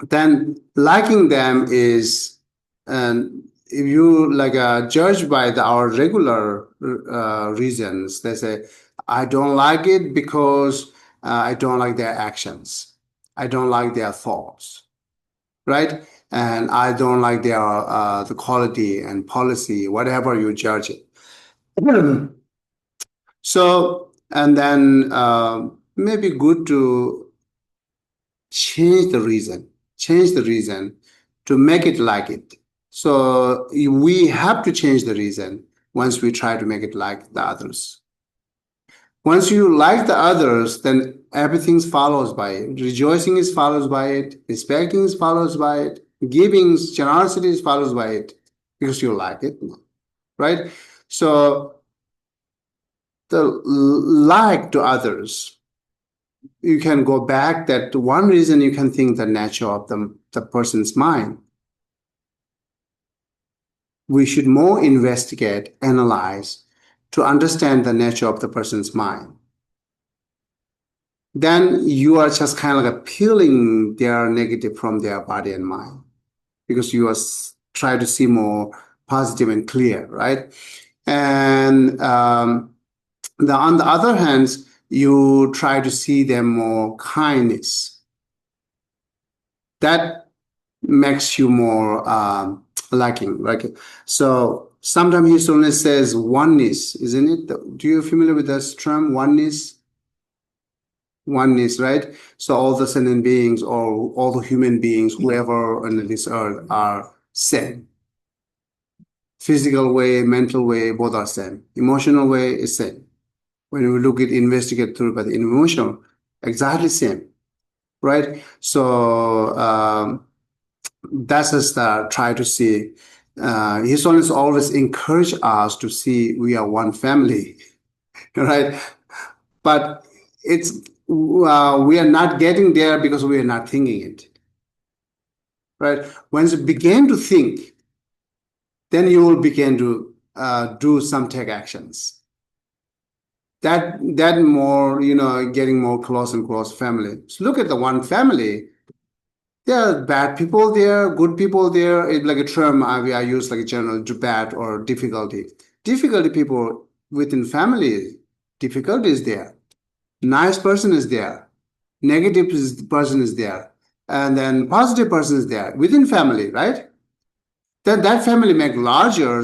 Then liking them is, if you judge by our regular reasons, they say, I don't like it because I don't like their actions. I don't like their thoughts, right? And I don't like their the quality and policy, whatever you judge it. So, and then maybe good to change the reason to make it like it. So we have to change the reason once we try to make it like the others. Once you like the others, then everything follows by it. Rejoicing is follows by it. Respecting is follows by it. Giving, generosity is follows by it because you like it, right? So the like to others, you can go back that one reason you can think the nature of the person's mind. We should more investigate, analyze to understand the nature of the person's mind. Then you are just kind of like peeling their negative from their body and mind because you are try to see more positive and clear, right? And on the other hand, you try to see them more kindness. That makes you more liking. Like so, sometimes he only says oneness, isn't it? Do you familiar with this term oneness? Oneness, right? So all the sentient beings or all the human beings, whoever on this earth are same. Physical way, mental way, both are same. Emotional way is same. When we look at investigate through, but emotional, exactly same, right? So that's just try to see. His always encourage us to see we are one family, right? But it's we are not getting there because we are not thinking it, right? Once you begin to think, then you will begin to do some take actions. That more, getting more close and close family. So look at the one family. There are bad people there, good people there. It's like a term I use like a general bad or difficulty. Difficulty people within family, difficulty is there. Nice person is there. Negative person is there. And then positive person is there within family, right? Then that family make larger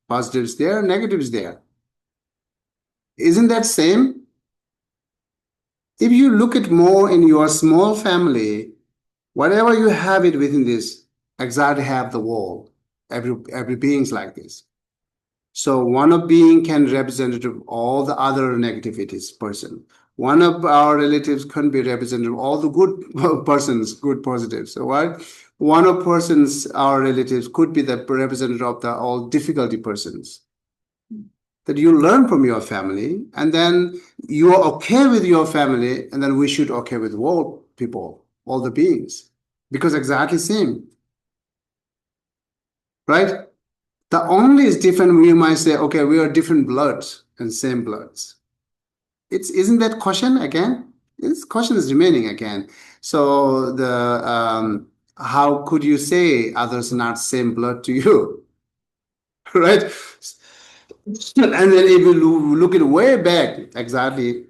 positives there, negatives there. Isn't that same? If you look at more in your small family, whatever you have it within this, exactly have the world. Every being's like this. So one of being can represent all the other negativities person. One of our relatives can be representative of all the good persons, good positives. So what? One of our relatives could be the representative of the all difficulty persons. That you learn from your family, and then you are okay with your family, and then we should okay with all people, all the beings, because exactly same, right? The only is different. We might say, okay, we are different bloods and same bloods. Isn't that question again? This question is remaining again. So how could you say others not same blood to you, right? And then if you look it way back, exactly,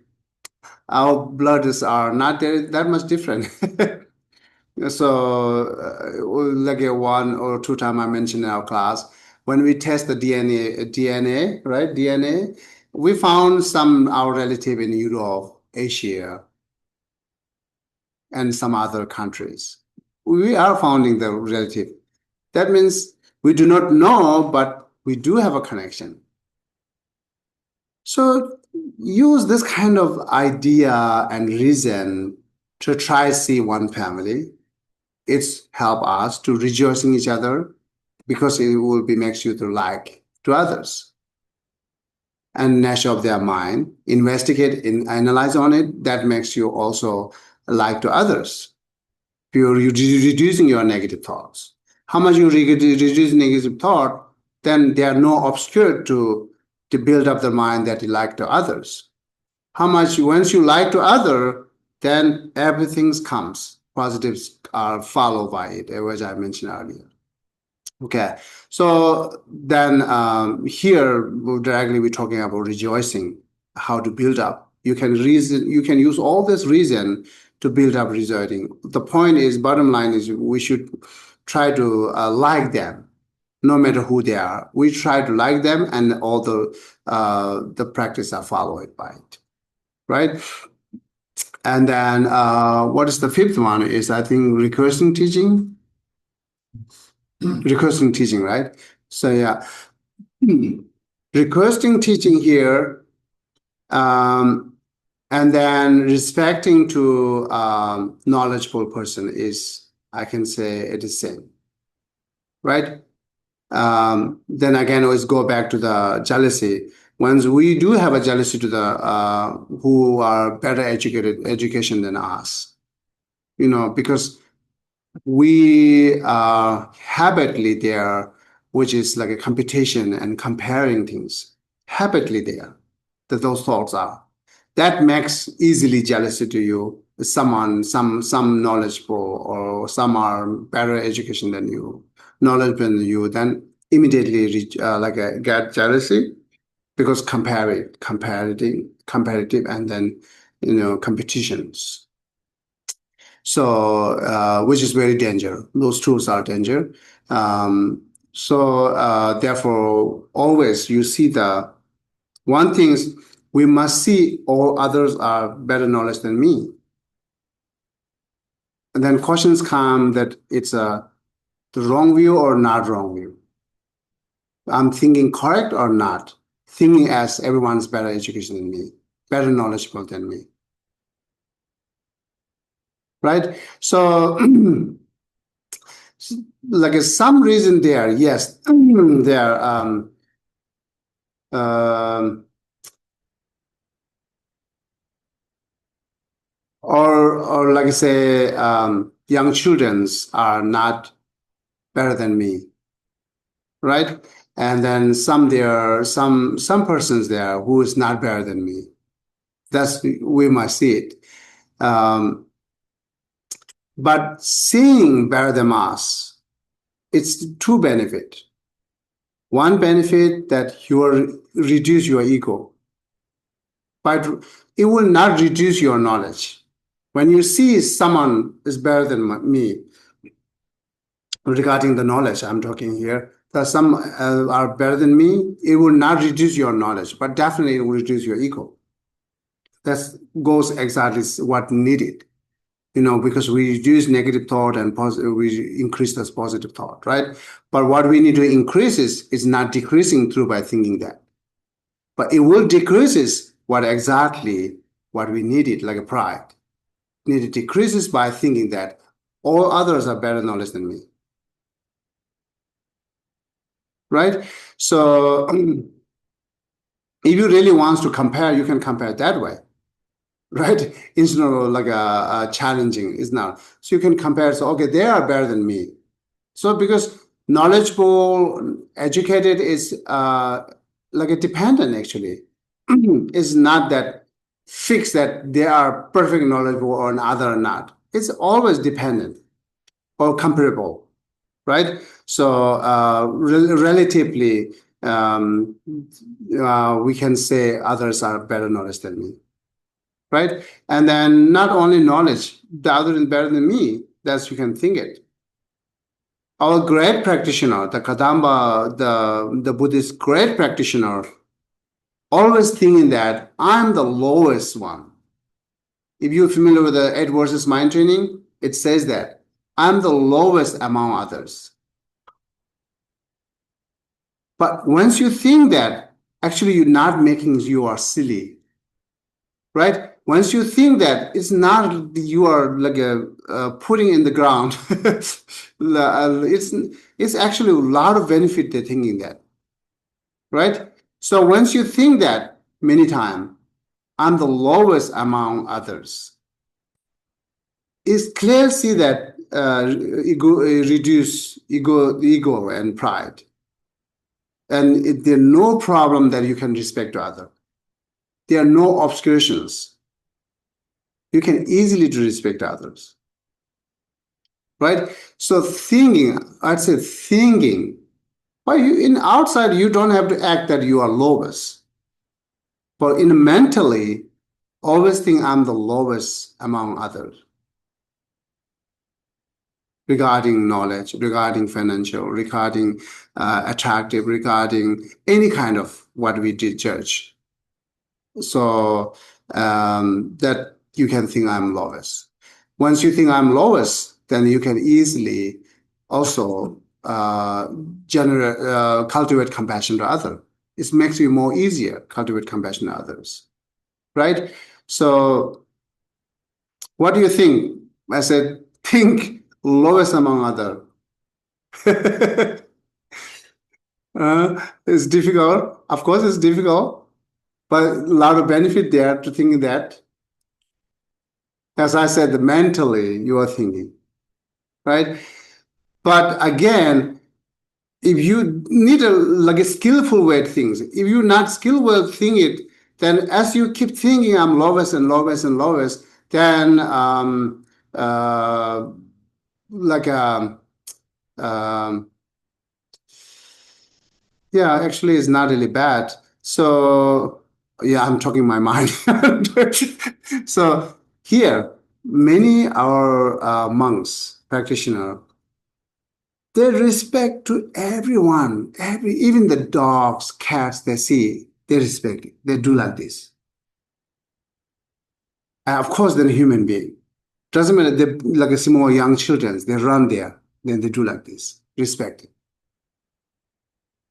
our bloods are not that much different. So, like one or two times I mentioned in our class, when we test the DNA, right? DNA, we found our relative in Europe, Asia, and some other countries. We are finding the relative. That means we do not know, but we do have a connection. So use this kind of idea and reason to try see one family. It's help us to rejoicing each other because it will be makes you to like to others. And nature of their mind, investigate and analyze on it, that makes you also like to others. You're reducing your negative thoughts. How much you reduce negative thought, then they are no obscure to build up the mind that you like to others. How much once you like to other, then everything comes. Positives are followed by it, as I mentioned earlier. Okay, so then here directly we're talking about rejoicing, how to build up. You can use all this reason to build up rejoicing. The point is, bottom line is, we should try to like them, no matter who they are. We try to like them, and all the practice are followed by it, right? And then what is the fifth one? Is I think recursion teaching. requesting teaching, right? So yeah, requesting teaching here, and then respecting to knowledgeable person is, I can say it is same, right? Then again, always go back to the jealousy. Once we do have a jealousy to the who are better education than us, because we are habitually there, which is like a competition and comparing things. Habitually there, that those thoughts are. That makes easily jealousy to you. Someone, some knowledgeable, or some are better education than you, knowledgeable than you, then immediately get jealousy because comparative, and then competitions. So, which is very danger. Those tools are danger. Therefore, always you see the one thing is we must see all others are better knowledge than me. And then questions come that it's the wrong view or not wrong view. I'm thinking correct or not? Thinking as everyone's better education than me, better knowledgeable than me. Right? So like some reason there, yes, there or like I say, young childrens are not better than me, right? And then some persons there who is not better than me. That's we must see it. But seeing better than us, it's two benefit. One benefit that you reduce your ego, but it will not reduce your knowledge. When you see someone is better than me, regarding the knowledge I'm talking here, that some are better than me, it will not reduce your knowledge, but definitely it will reduce your ego. That goes exactly what needed, because we reduce negative thought and we increase this positive thought, right? But what we need to increase is not decreasing through by thinking that, but it will decreases what we needed, like a pride. It decreases by thinking that all others are better knowledge than me. Right? So if you really want to compare, you can compare that way, right? Instead of like a challenging, it's not. So you can compare, so okay, they are better than me. So because knowledgeable, educated is like a dependent actually. It's not that fixed that they are perfect knowledgeable or another not. It's always dependent or comparable, right? So relatively, we can say others are better knowledge than me, right? And then not only knowledge, the other is better than me. That's you can think it. Our great practitioner, the Kadamba, the Buddhist great practitioner, always thinking that I'm the lowest one. If you're familiar with the 8 verses mind training, it says that I'm the lowest among others. But once you think that, actually you're not making you are silly, right? Once you think that, it's not you are like putting in the ground. It's actually a lot of benefit to thinking that, right? So once you think that many times, I'm the lowest among others, it's clear to see that reduce ego and pride. And there's no problem that you can respect to other. There are no obscurations. You can easily respect others. Right? So thinking, I'd say thinking, but in outside, you don't have to act that you are lowest. But in mentally, always think I'm the lowest among others. Regarding knowledge, regarding financial, regarding attractive, regarding any kind of what we did judge. So that you can think I'm lowest. Once you think I'm lowest, then you can easily also cultivate compassion to other. It makes you more easier cultivate compassion to others, right? So, what do you think? I said, think lowest among other. It's difficult. Of course, it's difficult, but a lot of benefit there to thinking that. As I said, mentally you are thinking, right? But again, if you need a skillful way to think, if you're not skillful to think it, then as you keep thinking I'm lowest and lowest and lowest, then like yeah, actually it's not really bad. So yeah, I'm talking my mind. So here, many our monks, practitioner, they respect to everyone, even the dogs, cats they see, they respect it. They do like this. Of course, they're a human being. Doesn't matter, they like a small young children, they run there, then they do like this, respect it.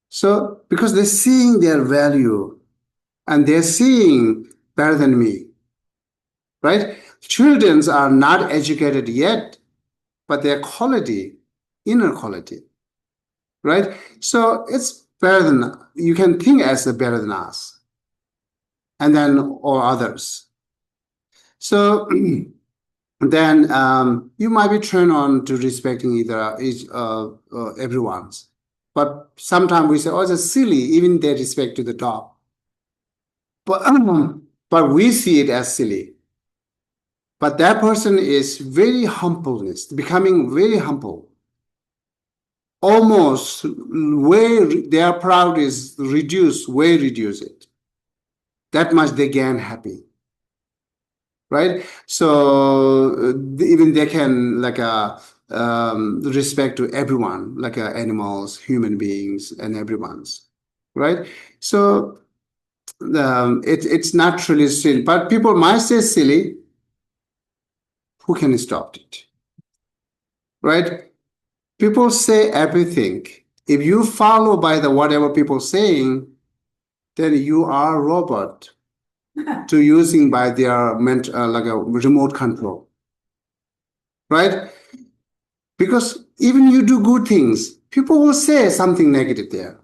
So, because they're seeing their value and they're seeing better than me, right? Children are not educated yet, but their quality, inner quality, right? So it's better than, you can think as a better than us, and then or others. So then you might be turned on to respecting everyone's. But sometimes we say, oh, it's silly, even they respect to the dog. But we see it as silly. But that person is very humbleness, becoming very humble. Almost way their proud is reduced, way reduce it. That much they gain happy. Right? So even they can like respect to everyone, like animals, human beings, and everyone's. Right? So it's not really silly, but people might say silly. Who can stop it? Right? People say everything. If you follow by the whatever people saying, then you are a robot to using by their like a remote control. Right? Because even you do good things, people will say something negative there.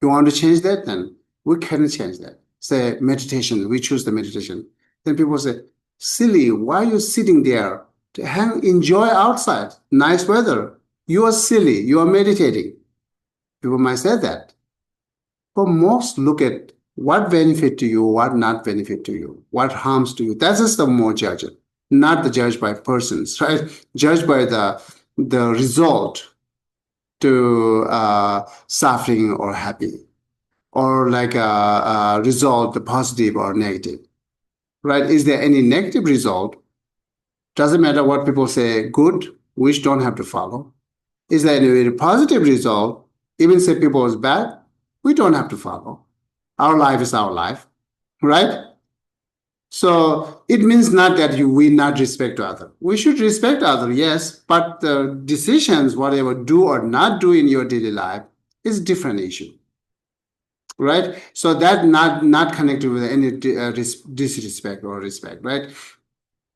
You want to change that? Then we can change that. Say meditation, we choose the meditation. Then people say, silly, why are you sitting there? Enjoy outside, nice weather. You are silly, you are meditating. People might say that. But most look at what benefit to you, what not benefit to you, what harms to you. That is the more judge, not the judge by persons, right? Judge by the result to suffering or happy, or like a result, the positive or negative, right? Is there any negative result? Doesn't matter what people say, good, which don't have to follow. Is there any positive result? Even say people is bad, we don't have to follow. Our life is our life, right? So it means not that we not respect other. We should respect other, yes, but the decisions, whatever do or not do in your daily life is a different issue, right? So that not connected with any disrespect or respect, right?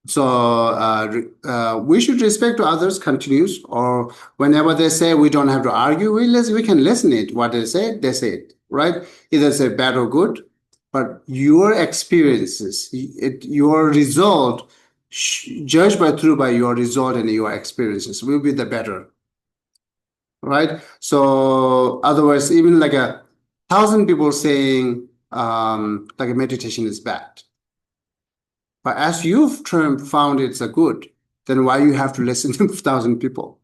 So we should respect to others continues, or whenever they say we don't have to argue, we can listen it. What they say it, right? Either say bad or good, but your experiences, your result, judged by your result and your experiences will be the better, right? So otherwise, even like 1,000 people saying like a meditation is bad. But as you've found it's a good, then why you have to listen to 1,000 people,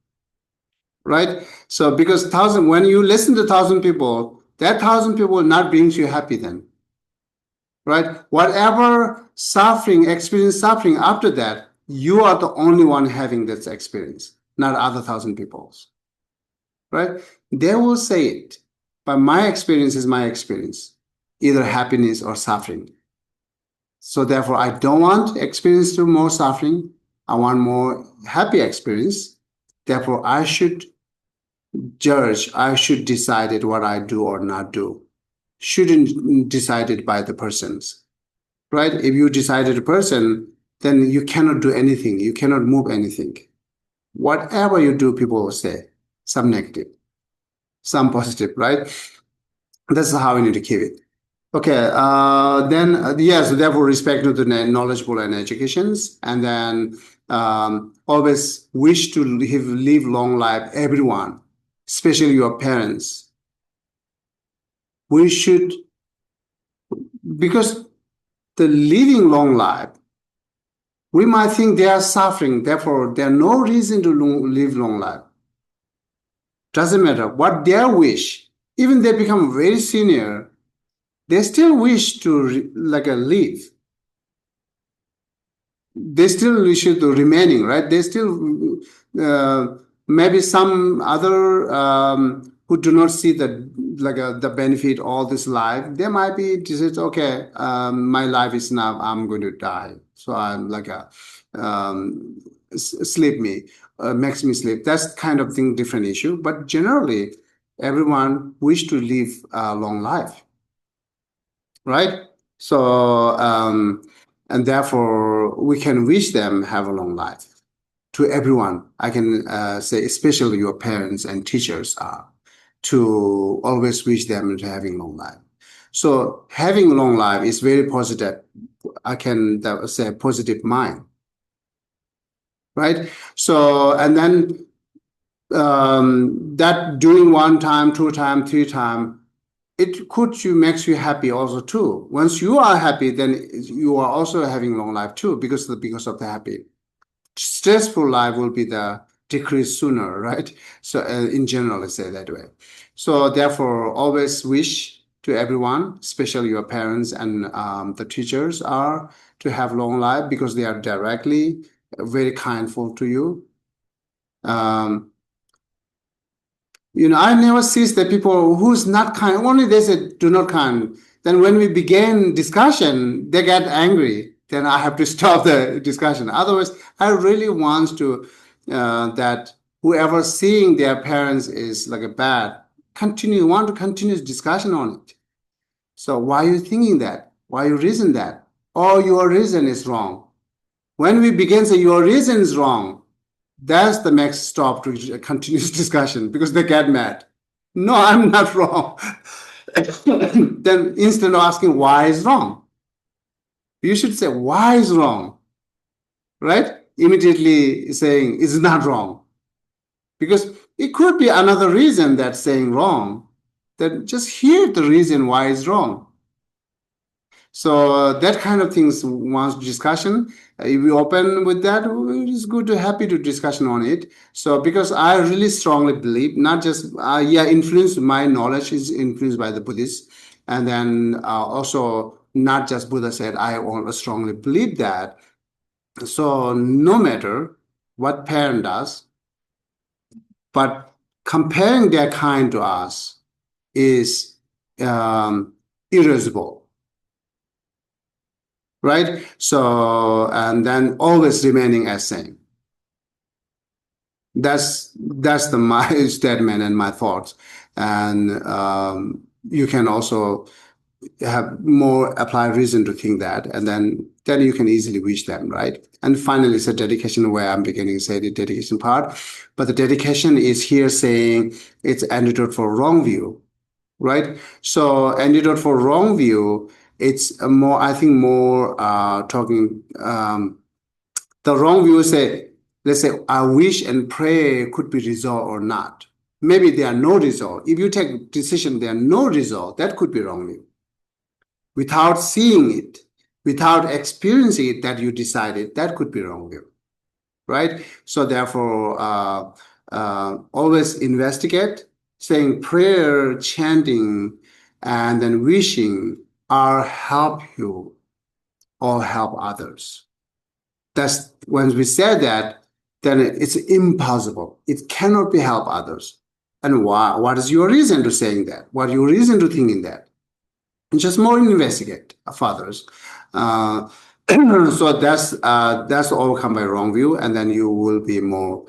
right? So because when you listen to 1,000 people, that 1,000 people will not brings you happy then, right? Whatever experience suffering after that, you are the only one having this experience, not other 1,000 people, right? They will say it, but my experience is my experience, either happiness or suffering. So therefore, I don't want experience to more suffering. I want more happy experience. Therefore, I should judge, I should decide it what I do or not do. Shouldn't decide it by the persons, right? If you decided a person, then you cannot do anything. You cannot move anything. Whatever you do, people will say some negative, some positive, right? That's how we need to keep it. Okay, then yes, therefore respect to the knowledgeable and educations, and then always wish to live long life, everyone, especially your parents. We should, because the living long life, we might think they are suffering, therefore there's no reason to live long life. Doesn't matter what their wish, even they become very senior, they still wish to live. They still wish to remaining, right? They still maybe some other who do not see the benefit all this life. They might be just okay. My life is now. I'm going to die, so I'm sleep me, makes me sleep. That's kind of thing, different issue. But generally, everyone wish to live a long life, right? So and therefore we can wish them have a long life. To everyone, I can say, especially your parents and teachers, to always wish them to having long life. So having long life is very positive. I can say positive mind, right? So and then that doing 1 time, 2 time, 3 time, it makes you happy also too. Once you are happy, then you are also having long life too, because of the happy. Stressful life will be the decrease sooner, right? So in general, let's say that way. So therefore, always wish to everyone, especially your parents and the teachers, are to have long life because they are directly very kindful to you. I never see the people who's not kind. Only they say do not kind. Then when we begin discussion, they get angry. Then I have to stop the discussion. Otherwise, I really want to that whoever seeing their parents is like a bad, want to continue discussion on it. So why are you thinking that? Why you reason that? Or your reason is wrong. When we begin say your reason is wrong, that's the next stop to continuous discussion because they get mad. No, I'm not wrong. Then instead of asking why is wrong, you should say why is wrong, right? Immediately saying it's not wrong. Because it could be another reason that's saying wrong. Then just hear the reason why it's wrong. So that kind of things wants discussion. If we open with that, it's good to happy to discussion on it. So because I really strongly believe, not just influenced, my knowledge is influenced by the Buddhists, and then also not just Buddha said, I strongly believe that. So no matter what parent does, but comparing their kind to us is irreversible. Right? So, and then always remaining as same. That's my statement and my thoughts. And you can also have more applied reason to think that, and then you can easily reach them, right? And finally, it's a dedication where I'm beginning to say the dedication part. But the dedication is here saying it's antidote for wrong view, right? So antidote for wrong view, it's more talking the wrong view say, let's say I wish and pray could be resolved or not. Maybe there are no result. If you take decision, there are no result, that could be wrong view. Without seeing it, without experiencing it that you decided, that could be wrong view, right? So therefore, always investigate, saying prayer, chanting, and then wishing are help you or help others. That's when we say that, then it's impossible. It cannot be help others. And why? What is your reason to saying that? What is your reason to thinking that? And just more investigate of others. So that's overcome by wrong view, and then you will be more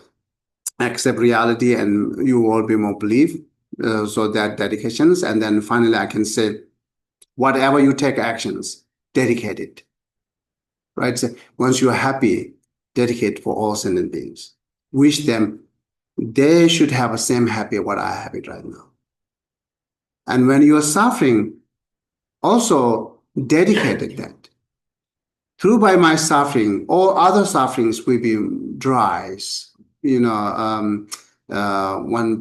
accept reality, and you will be more belief. So that dedications, and then finally I can say, whatever you take actions, dedicate it. Right? So once you are happy, dedicate for all sentient beings. Wish them they should have the same happy what I have it right now. And when you are suffering, also dedicated that. Through by my suffering, all other sufferings will be dry. One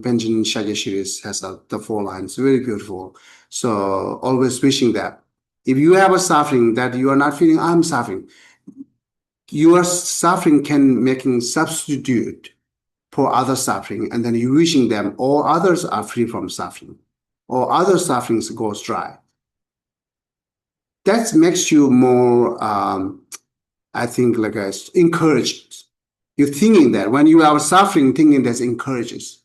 Pension Shagya series has the 4 lines, very beautiful. So always wishing that if you have a suffering that you are not feeling, I'm suffering, your suffering can making substitute for other suffering, and then you wishing them all others are free from suffering, or other sufferings goes dry. That makes you more, I think, like encouraged. You're thinking that when you are suffering, thinking that encourages,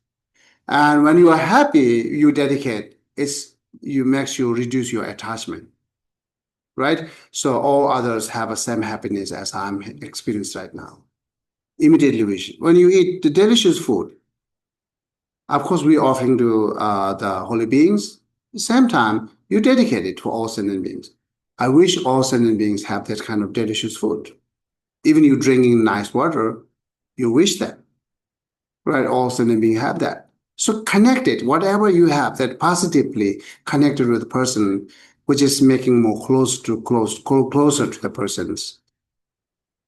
and when you are happy, you dedicate. You makes you reduce your attachment, right? So all others have the same happiness as I'm experiencing right now. Immediately wish. When you eat the delicious food, of course, we offering to the holy beings. At the same time, you dedicate it to all sentient beings. I wish all sentient beings have that kind of delicious food. Even you drinking nice water, you wish that, right? All sentient beings have that. So connect it, whatever you have that positively connected with the person, which is making more closer to the persons,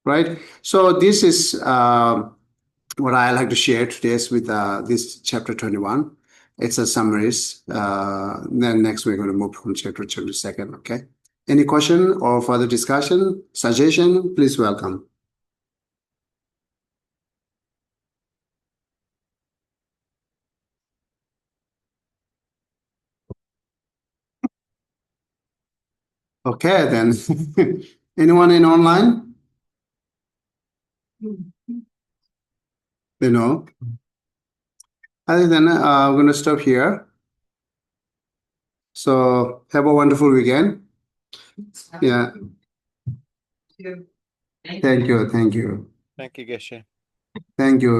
right? So this is what I like to share today with this chapter 21. It's a summaries. Then next we're going to move from chapter 22. Okay. Any question or further discussion, suggestion? Please welcome. Okay, then. Anyone in online? No. Other than I'm going to stop here. So have a wonderful weekend. Yeah. Thank you. Thank you. Thank you, Geshe. Thank you.